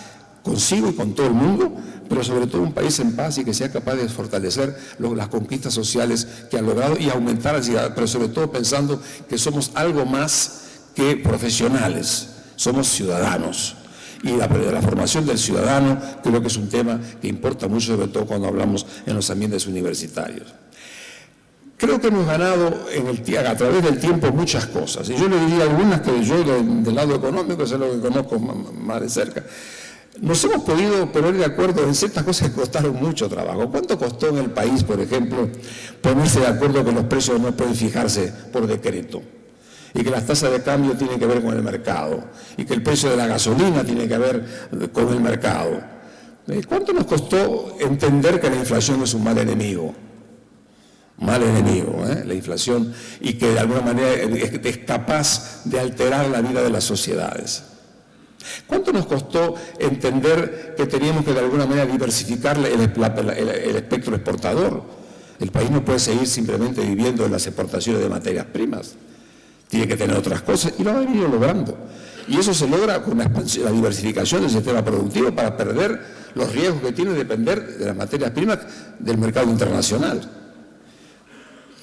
consigo y con todo el mundo, pero sobre todo un país en paz y que sea capaz de fortalecer las conquistas sociales que han logrado y aumentar la ciudad, pero sobre todo pensando que somos algo más que profesionales, somos ciudadanos. Y la formación del ciudadano creo que es un tema que importa mucho, sobre todo cuando hablamos en los ambientes universitarios. Creo que hemos ganado a través del tiempo muchas cosas, y yo le diría algunas que yo del lado económico, eso es lo que conozco más de cerca. Nos hemos podido poner de acuerdo en ciertas cosas que costaron mucho trabajo. ¿Cuánto costó en el país, por ejemplo, ponerse de acuerdo que los precios no pueden fijarse por decreto? Y que las tasas de cambio tienen que ver con el mercado. Y que el precio de la gasolina tiene que ver con el mercado. ¿Cuánto nos costó entender que la inflación es un mal enemigo? Mal enemigo, la inflación, y que de alguna manera es capaz de alterar la vida de las sociedades. ¿Cuánto nos costó entender que teníamos que de alguna manera diversificar el espectro exportador? El país no puede seguir simplemente viviendo en las exportaciones de materias primas. Tiene que tener otras cosas y lo ha venido logrando. Y eso se logra con la diversificación del sistema productivo para perder los riesgos que tiene de depender de las materias primas del mercado internacional.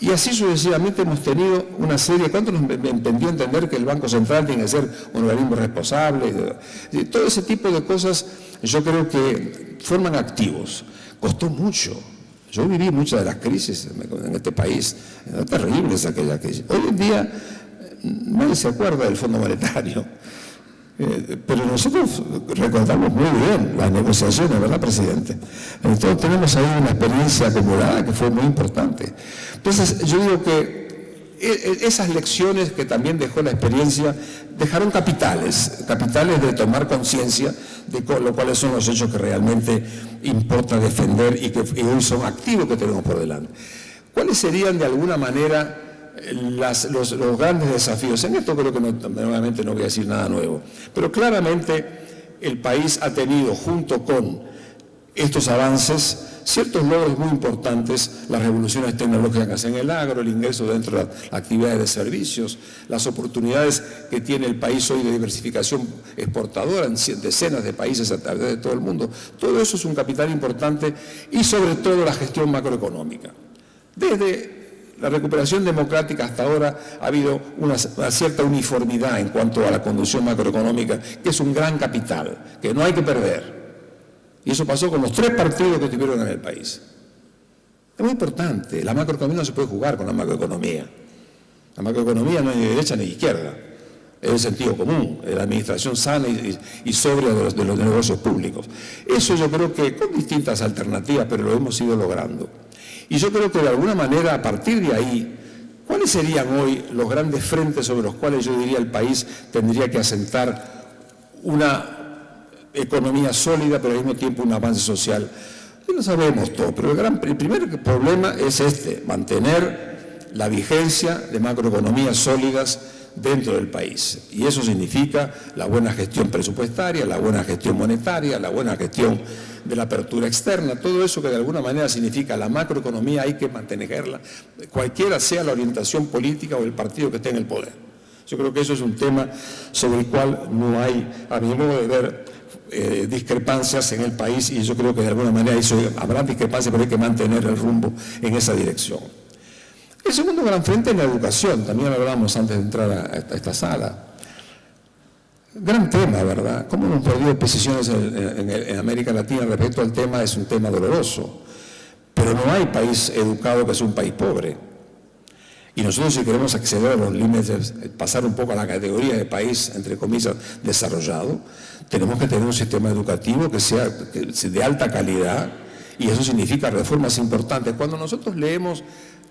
Y así sucesivamente hemos tenido una serie. ¿Cuánto nos entendió entender que el Banco Central tiene que ser un organismo responsable? Todo ese tipo de cosas yo creo que forman activos. Costó mucho. Yo viví muchas de las crisis en este país. Eran terribles aquellas crisis. Hoy en día nadie se acuerda del Fondo Monetario. Pero nosotros recordamos muy bien las negociaciones, ¿verdad, presidente? Entonces tenemos ahí una experiencia acumulada que fue muy importante. Entonces yo digo que esas lecciones que también dejó la experiencia dejaron capitales de tomar conciencia de cuáles son los hechos que realmente importa defender y que hoy son activos que tenemos por delante. ¿Cuáles serían de alguna manera los grandes desafíos? En esto creo que nuevamente no voy a decir nada nuevo, pero claramente el país ha tenido junto con estos avances ciertos logros muy importantes, las revoluciones tecnológicas en el agro, el ingreso dentro de las actividades de servicios, las oportunidades que tiene el país hoy de diversificación exportadora en decenas de países a través de todo el mundo. Todo eso es un capital importante y sobre todo la gestión macroeconómica. Desde la recuperación democrática hasta ahora ha habido una cierta uniformidad en cuanto a la conducción macroeconómica, que es un gran capital, que no hay que perder. Y eso pasó con los 3 partidos que tuvieron en el país. Es muy importante. La macroeconomía no se puede jugar con la macroeconomía. La macroeconomía no es ni derecha ni izquierda. Es el sentido común, es la administración sana y sobria de los negocios públicos. Eso yo creo que con distintas alternativas, pero lo hemos ido logrando. Y yo creo que de alguna manera, a partir de ahí, ¿cuáles serían hoy los grandes frentes sobre los cuales yo diría el país tendría que asentar una economía sólida, pero al mismo tiempo un avance social? No sabemos todo, pero el primer problema es mantener la vigencia de macroeconomías sólidas dentro del país. Y eso significa la buena gestión presupuestaria, la buena gestión monetaria, la buena gestión de la apertura externa, todo eso que de alguna manera significa la macroeconomía hay que mantenerla, cualquiera sea la orientación política o el partido que esté en el poder. Yo creo que eso es un tema sobre el cual no hay, a mi modo de ver, discrepancias en el país, y yo creo que de alguna manera habrá discrepancias, pero hay que mantener el rumbo en esa dirección. El segundo gran frente es la educación, también lo hablamos antes de entrar a esta sala. Gran tema, ¿verdad? ¿Cómo hemos perdido posiciones en América Latina respecto al tema? Es un tema doloroso, pero no hay país educado que sea un país pobre. Y nosotros, si queremos acceder a los límites, pasar un poco a la categoría de país, entre comillas, desarrollado, tenemos que tener un sistema educativo que sea de alta calidad, y eso significa reformas importantes. Cuando nosotros leemos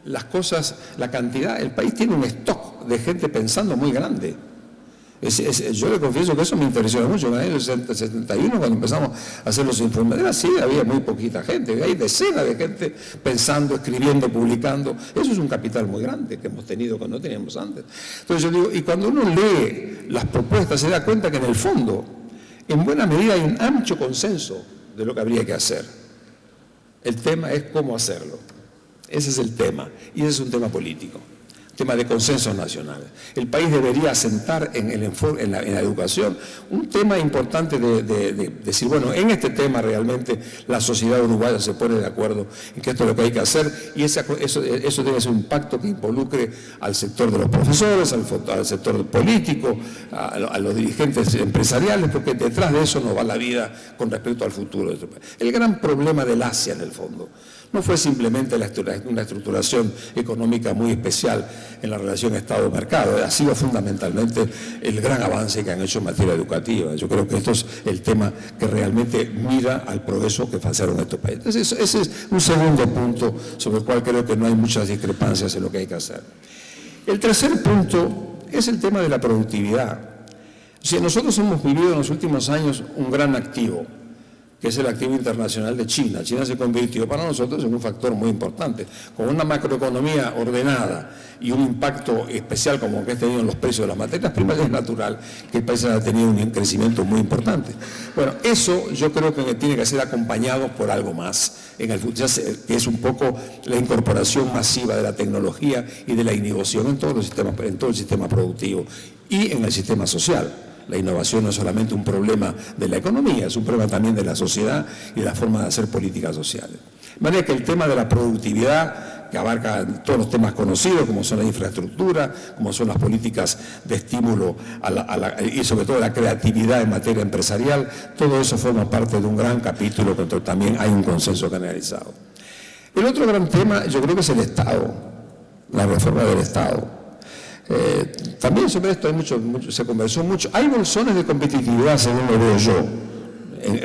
las cosas, la cantidad, el país tiene un stock de gente pensando muy grande. Yo le confieso que eso me interesó mucho. En el año 71, cuando empezamos a hacer los informes, era así, había muy poquita gente, hay decenas de gente pensando, escribiendo, publicando. Eso es un capital muy grande que hemos tenido cuando no teníamos antes. Entonces yo digo, y cuando uno lee las propuestas se da cuenta que en el fondo, en buena medida hay un amplio consenso de lo que habría que hacer. El tema es cómo hacerlo. Ese es el tema, y ese es un tema político. Tema de consensos nacionales. El país debería asentar en la educación un tema importante de decir, bueno, en este tema realmente la sociedad uruguaya se pone de acuerdo en que esto es lo que hay que hacer, y eso debe ser un pacto que involucre al sector de los profesores, al sector político, a los dirigentes empresariales, porque detrás de eso nos va la vida con respecto al futuro de este país. El gran problema del Asia, en el fondo, no fue simplemente una estructuración económica muy especial en la relación Estado-mercado, ha sido fundamentalmente el gran avance que han hecho en materia educativa. Yo creo que esto es el tema que realmente mira al progreso que pasaron estos países. Entonces, ese es un segundo punto sobre el cual creo que no hay muchas discrepancias en lo que hay que hacer. El tercer punto es el tema de la productividad. O sea, nosotros hemos vivido en los últimos años un gran activo, que es el activo internacional de China. China se convirtió para nosotros en un factor muy importante. Con una macroeconomía ordenada y un impacto especial como que ha tenido en los precios de las materias primas, es natural que el país haya tenido un crecimiento muy importante. Bueno, eso yo creo que tiene que ser acompañado por algo más, que es un poco la incorporación masiva de la tecnología y de la innovación en todo el sistema productivo y en el sistema social. La innovación no es solamente un problema de la economía, es un problema también de la sociedad y de la forma de hacer políticas sociales. De manera que el tema de la productividad, que abarca todos los temas conocidos, como son la infraestructura, como son las políticas de estímulo y sobre todo la creatividad en materia empresarial, todo eso forma parte de un gran capítulo que también hay un consenso generalizado. El otro gran tema, yo creo que es el Estado, la reforma del Estado. También sobre esto se conversó mucho. Hay bolsones de competitividad, según lo veo yo,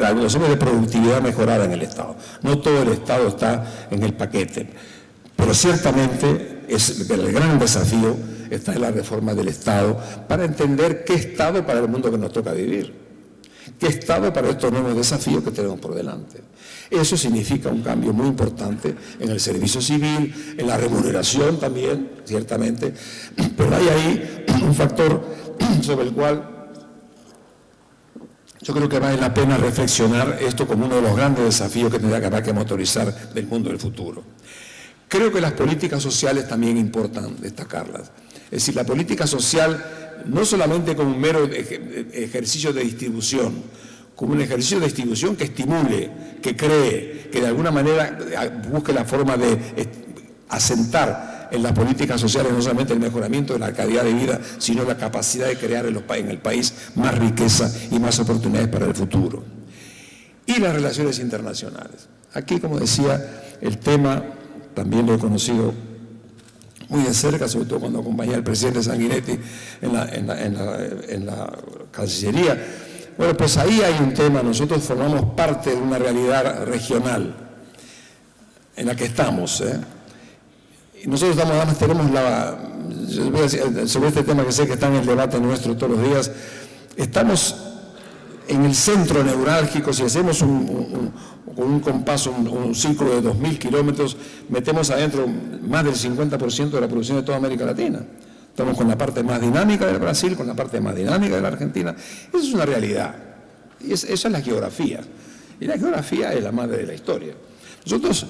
hay bolsones de productividad mejorada en el Estado. No todo el Estado está en el paquete, pero ciertamente el gran desafío está en la reforma del Estado para entender qué Estado para el mundo que nos toca vivir. ¿Qué Estado para estos nuevos desafíos que tenemos por delante? Eso significa un cambio muy importante en el servicio civil, en la remuneración también, ciertamente, pero hay ahí un factor sobre el cual yo creo que vale la pena reflexionar esto como uno de los grandes desafíos que tendrá que haber que motorizar del mundo del futuro. Creo que las políticas sociales también importan destacarlas. Es decir, la política social no solamente como un mero ejercicio de distribución, como un ejercicio de distribución que estimule, que cree, que de alguna manera busque la forma de asentar en las políticas sociales no solamente el mejoramiento de la calidad de vida, sino la capacidad de crear en el país más riqueza y más oportunidades para el futuro. Y las relaciones internacionales. Aquí, como decía, el tema también lo he conocido muy de cerca, sobre todo cuando acompañé al presidente Sanguinetti en la Cancillería. Bueno, pues ahí hay un tema. Nosotros formamos parte de una realidad regional en la que estamos. Y nosotros además tenemos sobre este tema que sé que está en el debate nuestro todos los días, estamos en el centro neurálgico. Si hacemos con un compás un ciclo de 2.000 kilómetros, metemos adentro más del 50% de la producción de toda América Latina. Estamos con la parte más dinámica del Brasil, con la parte más dinámica de la Argentina. Esa es una realidad. Y esa es la geografía. Y la geografía es la madre de la historia. Nosotros,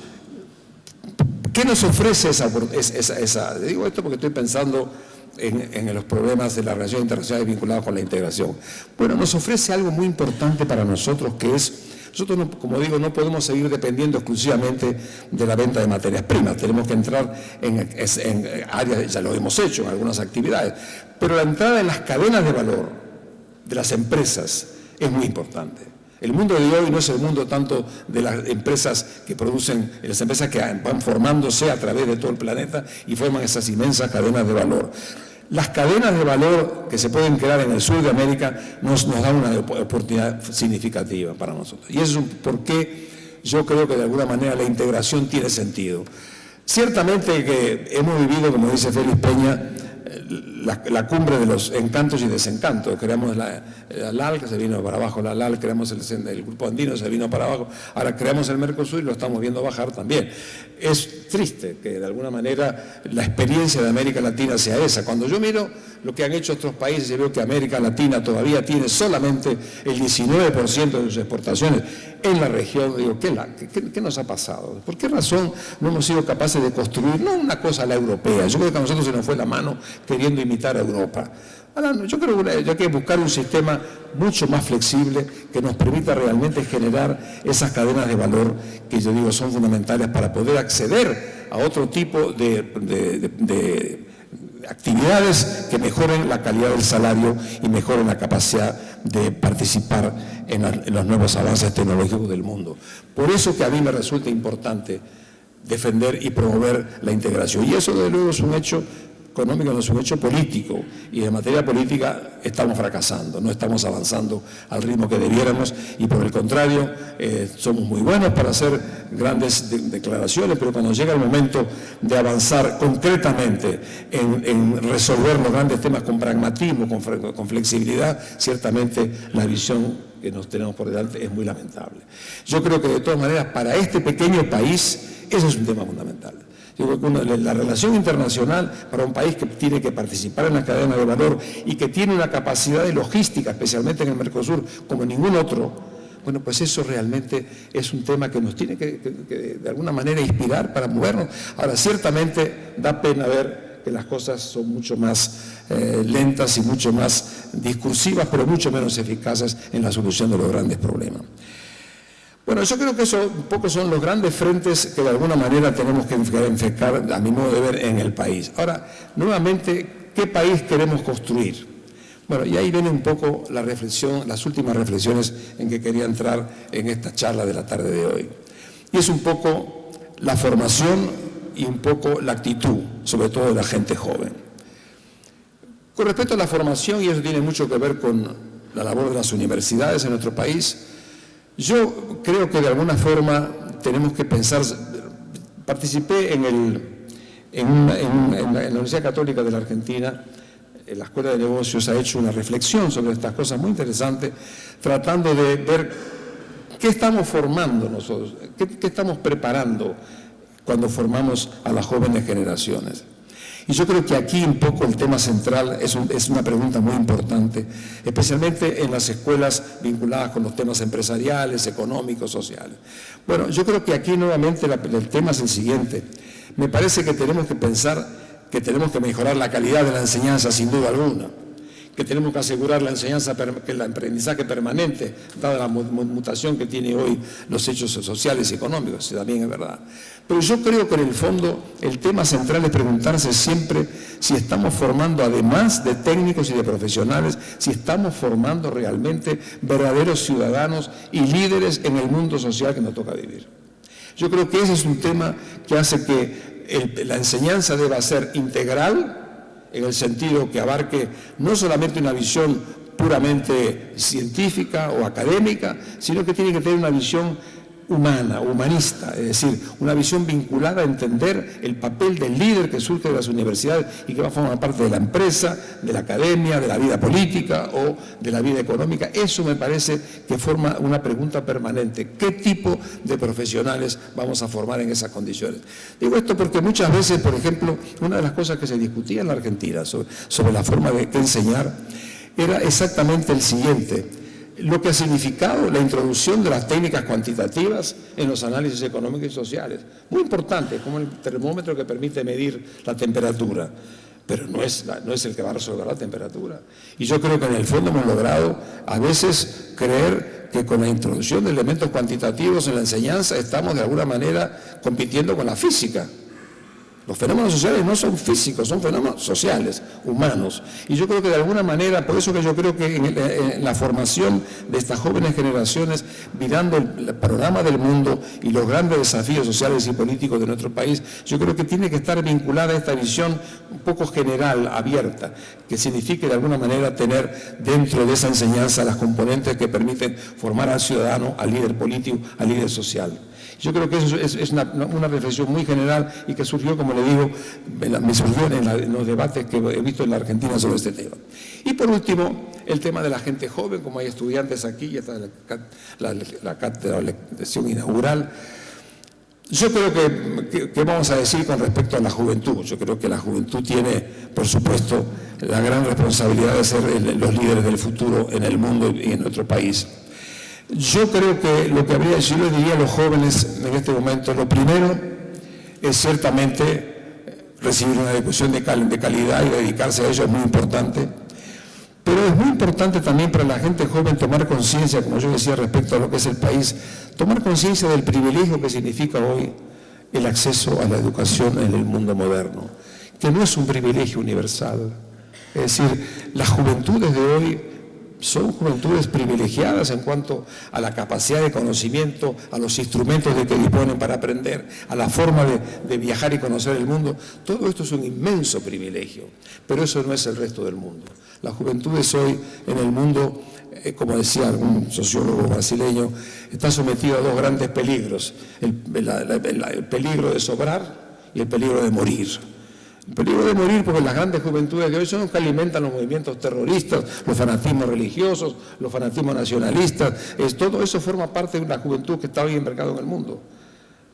¿qué nos ofrece esa? Digo esto porque estoy pensando en los problemas de las relaciones internacionales vinculados con la integración. Bueno, nos ofrece algo muy importante para nosotros, que es, nosotros, como digo, no podemos seguir dependiendo exclusivamente de la venta de materias primas. Tenemos que entrar en áreas, ya lo hemos hecho en algunas actividades, pero la entrada en las cadenas de valor de las empresas es muy importante. El mundo de hoy no es el mundo tanto de las empresas que producen, las empresas que van formándose a través de todo el planeta y forman esas inmensas cadenas de valor. Las cadenas de valor que se pueden crear en el sur de América nos dan una oportunidad significativa para nosotros. Y eso es por qué yo creo que de alguna manera la integración tiene sentido. Ciertamente que hemos vivido, como dice Félix Peña, la cumbre de los encantos y desencantos. Creamos la LAL, que se vino para abajo, la LAL, creamos el Grupo Andino, se vino para abajo, ahora creamos el Mercosur y lo estamos viendo bajar también. Es triste que de alguna manera la experiencia de América Latina sea esa. Cuando yo miro lo que han hecho otros países y veo que América Latina todavía tiene solamente el 19% de sus exportaciones en la región, digo, ¿qué nos ha pasado? ¿Por qué razón no hemos sido capaces de construir, no una cosa a la europea? Yo creo que a nosotros se nos fue la mano queriendo imitar a Europa. Ahora, yo creo que hay que buscar un sistema mucho más flexible que nos permita realmente generar esas cadenas de valor que yo digo son fundamentales para poder acceder a otro tipo de actividades que mejoren la calidad del salario y mejoren la capacidad de participar en los nuevos avances tecnológicos del mundo. Por eso que a mí me resulta importante defender y promover la integración. Y eso, desde luego, es un hecho económico, no es un hecho político, y en materia política estamos fracasando, no estamos avanzando al ritmo que debiéramos, y por el contrario, somos muy buenos para hacer grandes declaraciones, pero cuando llega el momento de avanzar concretamente en resolver los grandes temas con pragmatismo, con flexibilidad, ciertamente la visión que nos tenemos por delante es muy lamentable. Yo creo que de todas maneras, para este pequeño país, ese es un tema fundamental. Yo creo que la relación internacional para un país que tiene que participar en la cadena de valor y que tiene una capacidad de logística, especialmente en el Mercosur, como ningún otro, bueno, pues eso realmente es un tema que nos tiene que de alguna manera inspirar para movernos. Ahora, ciertamente da pena ver que las cosas son mucho más lentas y mucho más discursivas, pero mucho menos eficaces en la solución de los grandes problemas. Bueno, yo creo que eso un poco son los grandes frentes que de alguna manera tenemos que enfocar, a mi modo de ver, en el país. Ahora, nuevamente, ¿qué país queremos construir? Bueno, y ahí viene un poco la reflexión, las últimas reflexiones en que quería entrar en esta charla de la tarde de hoy. Y es un poco la formación y un poco la actitud, sobre todo de la gente joven. Con respecto a la formación, y eso tiene mucho que ver con la labor de las universidades en nuestro país, yo creo que de alguna forma tenemos que pensar. Participé en la Universidad Católica de la Argentina, en la Escuela de Negocios, ha hecho una reflexión sobre estas cosas muy interesantes, tratando de ver qué estamos formando nosotros, qué estamos preparando cuando formamos a las jóvenes generaciones. Y yo creo que aquí un poco el tema central es una pregunta muy importante, especialmente en las escuelas vinculadas con los temas empresariales, económicos, sociales. Bueno, yo creo que aquí nuevamente el tema es el siguiente. Me parece que tenemos que pensar que tenemos que mejorar la calidad de la enseñanza sin duda alguna, que tenemos que asegurar la enseñanza, que el aprendizaje permanente, dada la mutación que tiene hoy los hechos sociales y económicos, eso también es verdad. Pero yo creo que en el fondo el tema central es preguntarse siempre si estamos formando, además de técnicos y de profesionales, si estamos formando realmente verdaderos ciudadanos y líderes en el mundo social que nos toca vivir. Yo creo que ese es un tema que hace que la enseñanza deba ser integral, en el sentido que abarque no solamente una visión puramente científica o académica, sino que tiene que tener una visión humana, humanista, es decir, una visión vinculada a entender el papel del líder que surge de las universidades y que va a formar parte de la empresa, de la academia, de la vida política o de la vida económica. Eso me parece que forma una pregunta permanente. ¿Qué tipo de profesionales vamos a formar en esas condiciones? Digo esto porque muchas veces, por ejemplo, una de las cosas que se discutía en la Argentina sobre la forma de enseñar era exactamente el siguiente: lo que ha significado la introducción de las técnicas cuantitativas en los análisis económicos y sociales. Muy importante, como el termómetro que permite medir la temperatura, pero no es el que va a resolver la temperatura. Y yo creo que en el fondo hemos logrado a veces creer que con la introducción de elementos cuantitativos en la enseñanza estamos de alguna manera compitiendo con la física. Los fenómenos sociales no son físicos, son fenómenos sociales, humanos. Y yo creo que de alguna manera, por eso que yo creo que en la formación de estas jóvenes generaciones, mirando el panorama del mundo y los grandes desafíos sociales y políticos de nuestro país, yo creo que tiene que estar vinculada a esta visión un poco general, abierta, que signifique de alguna manera tener dentro de esa enseñanza las componentes que permiten formar al ciudadano, al líder político, al líder social. Yo creo que eso es una reflexión muy general y que surgió, como le digo, me surgió en los debates que he visto en la Argentina sobre este tema. Y por último, el tema de la gente joven, como hay estudiantes aquí, ya está la cátedra, la lección inaugural. Yo creo que vamos a decir con respecto a la juventud. Yo creo que la juventud tiene, por supuesto, la gran responsabilidad de ser los líderes del futuro en el mundo y en nuestro país. Yo creo que lo que yo le diría a los jóvenes en este momento, lo primero es ciertamente recibir una educación de calidad y dedicarse a ello es muy importante. Pero es muy importante también para la gente joven tomar conciencia, como yo decía, respecto a lo que es el país, tomar conciencia del privilegio que significa hoy el acceso a la educación en el mundo moderno, que no es un privilegio universal. Es decir, las juventudes de hoy son juventudes privilegiadas en cuanto a la capacidad de conocimiento, a los instrumentos de que disponen para aprender, a la forma de viajar y conocer el mundo. Todo esto es un inmenso privilegio, pero eso no es el resto del mundo. La juventud es hoy en el mundo, como decía un sociólogo brasileño, está sometida a dos grandes peligros, el peligro de sobrar y el peligro de morir. El peligro de morir porque las grandes juventudes de hoy son los que alimentan los movimientos terroristas, los fanatismos religiosos, los fanatismos nacionalistas. Todo eso forma parte de una juventud que está hoy embarcada en el mundo.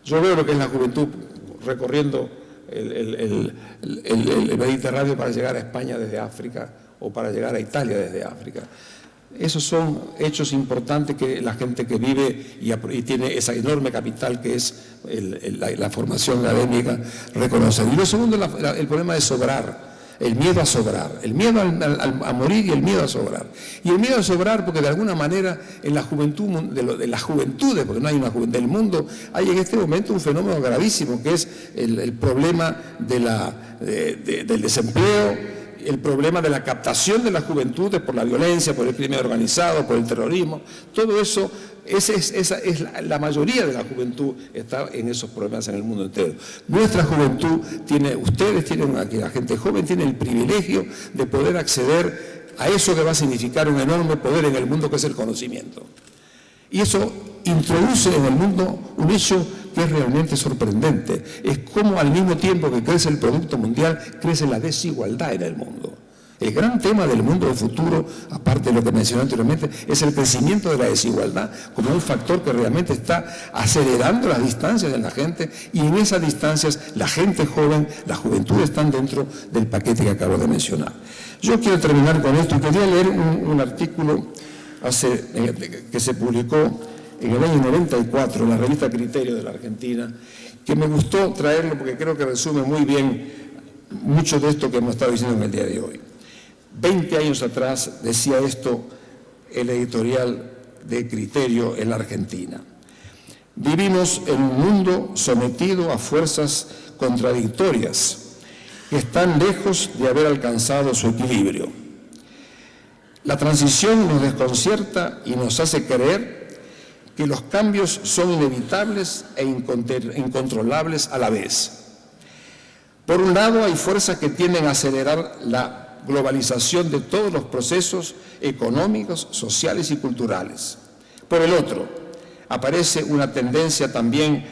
Yo veo lo que es la juventud recorriendo el Mediterráneo para llegar a España desde África o para llegar a Italia desde África. Esos son hechos importantes que la gente que vive y tiene esa enorme capital que es la formación académica reconoce. Y lo segundo, el problema de sobrar, el miedo a sobrar, el miedo a morir y el miedo a sobrar. Y el miedo a sobrar porque de alguna manera en la juventud, de las juventudes, porque no hay una juventud del mundo, hay en este momento un fenómeno gravísimo que es el problema del desempleo, el problema de la captación de las juventudes por la violencia, por el crimen organizado, por el terrorismo. Todo eso, la mayoría de la juventud está en esos problemas en el mundo entero. Nuestra juventud la gente joven tiene el privilegio de poder acceder a eso que va a significar un enorme poder en el mundo, que es el conocimiento. Y eso introduce en el mundo un hecho que es realmente sorprendente. Es cómo al mismo tiempo que crece el Producto Mundial, crece la desigualdad en el mundo. El gran tema del mundo del futuro, aparte de lo que mencioné anteriormente, es el crecimiento de la desigualdad como un factor que realmente está acelerando las distancias de la gente, y en esas distancias la gente joven, la juventud están dentro del paquete que acabo de mencionar. Yo quiero terminar con esto y quería leer un artículo que se publicó en el año 94 en la revista Criterio de la Argentina, que me gustó traerlo porque creo que resume muy bien mucho de esto que hemos estado diciendo en el día de hoy. 20 años atrás decía esto el editorial de Criterio en la Argentina. Vivimos en un mundo sometido a fuerzas contradictorias que están lejos de haber alcanzado su equilibrio. La transición nos desconcierta y nos hace creer que los cambios son inevitables e incontrolables a la vez. Por un lado, hay fuerzas que tienden a acelerar la globalización de todos los procesos económicos, sociales y culturales. Por el otro, aparece una tendencia también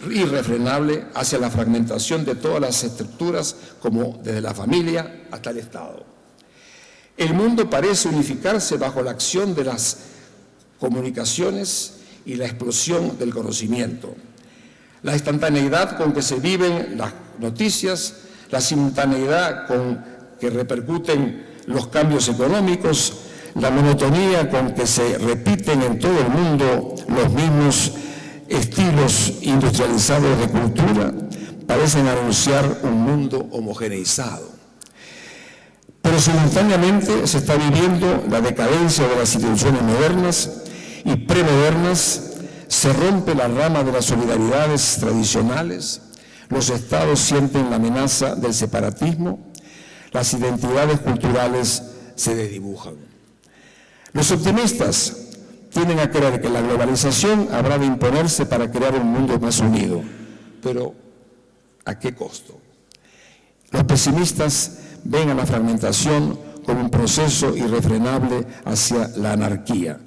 irrefrenable hacia la fragmentación de todas las estructuras, como desde la familia hasta el Estado. El mundo parece unificarse bajo la acción de las comunicaciones y la explosión del conocimiento. La instantaneidad con que se viven las noticias, la simultaneidad con que repercuten los cambios económicos, la monotonía con que se repiten en todo el mundo los mismos estilos industrializados de cultura, parecen anunciar un mundo homogeneizado. Pero simultáneamente se está viviendo la decadencia de las instituciones modernas y premodernas, se rompe la rama de las solidaridades tradicionales, los estados sienten la amenaza del separatismo, las identidades culturales se desdibujan. Los optimistas tienden a creer que la globalización habrá de imponerse para crear un mundo más unido, pero ¿a qué costo? Los pesimistas ven a la fragmentación como un proceso irrefrenable hacia la anarquía.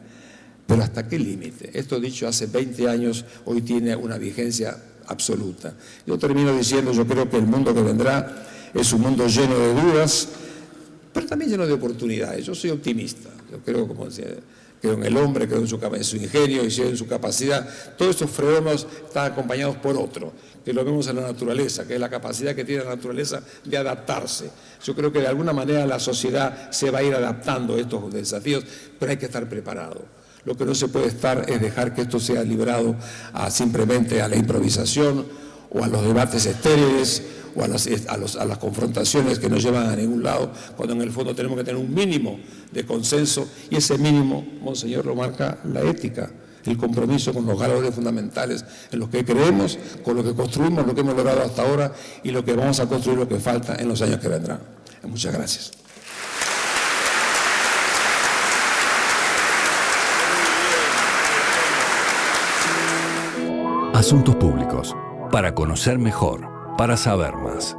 Pero ¿hasta qué límite? Esto dicho hace 20 años, hoy tiene una vigencia absoluta. Yo termino diciendo, yo creo que el mundo que vendrá es un mundo lleno de dudas, pero también lleno de oportunidades. Yo soy optimista, yo creo, como decía, creo en el hombre, creo en su ingenio y en su capacidad. Todos estos fenómenos están acompañados por otro, que lo vemos en la naturaleza, que es la capacidad que tiene la naturaleza de adaptarse. Yo creo que de alguna manera la sociedad se va a ir adaptando a estos desafíos, pero hay que estar preparado. Lo que no se puede estar es dejar que esto sea librado simplemente a la improvisación o a los debates estériles o a las confrontaciones que no llevan a ningún lado, cuando en el fondo tenemos que tener un mínimo de consenso, y ese mínimo, Monseñor, lo marca la ética, el compromiso con los valores fundamentales en los que creemos, con lo que construimos, lo que hemos logrado hasta ahora y lo que vamos a construir, lo que falta en los años que vendrán. Muchas gracias. Asuntos Públicos, para conocer mejor, para saber más.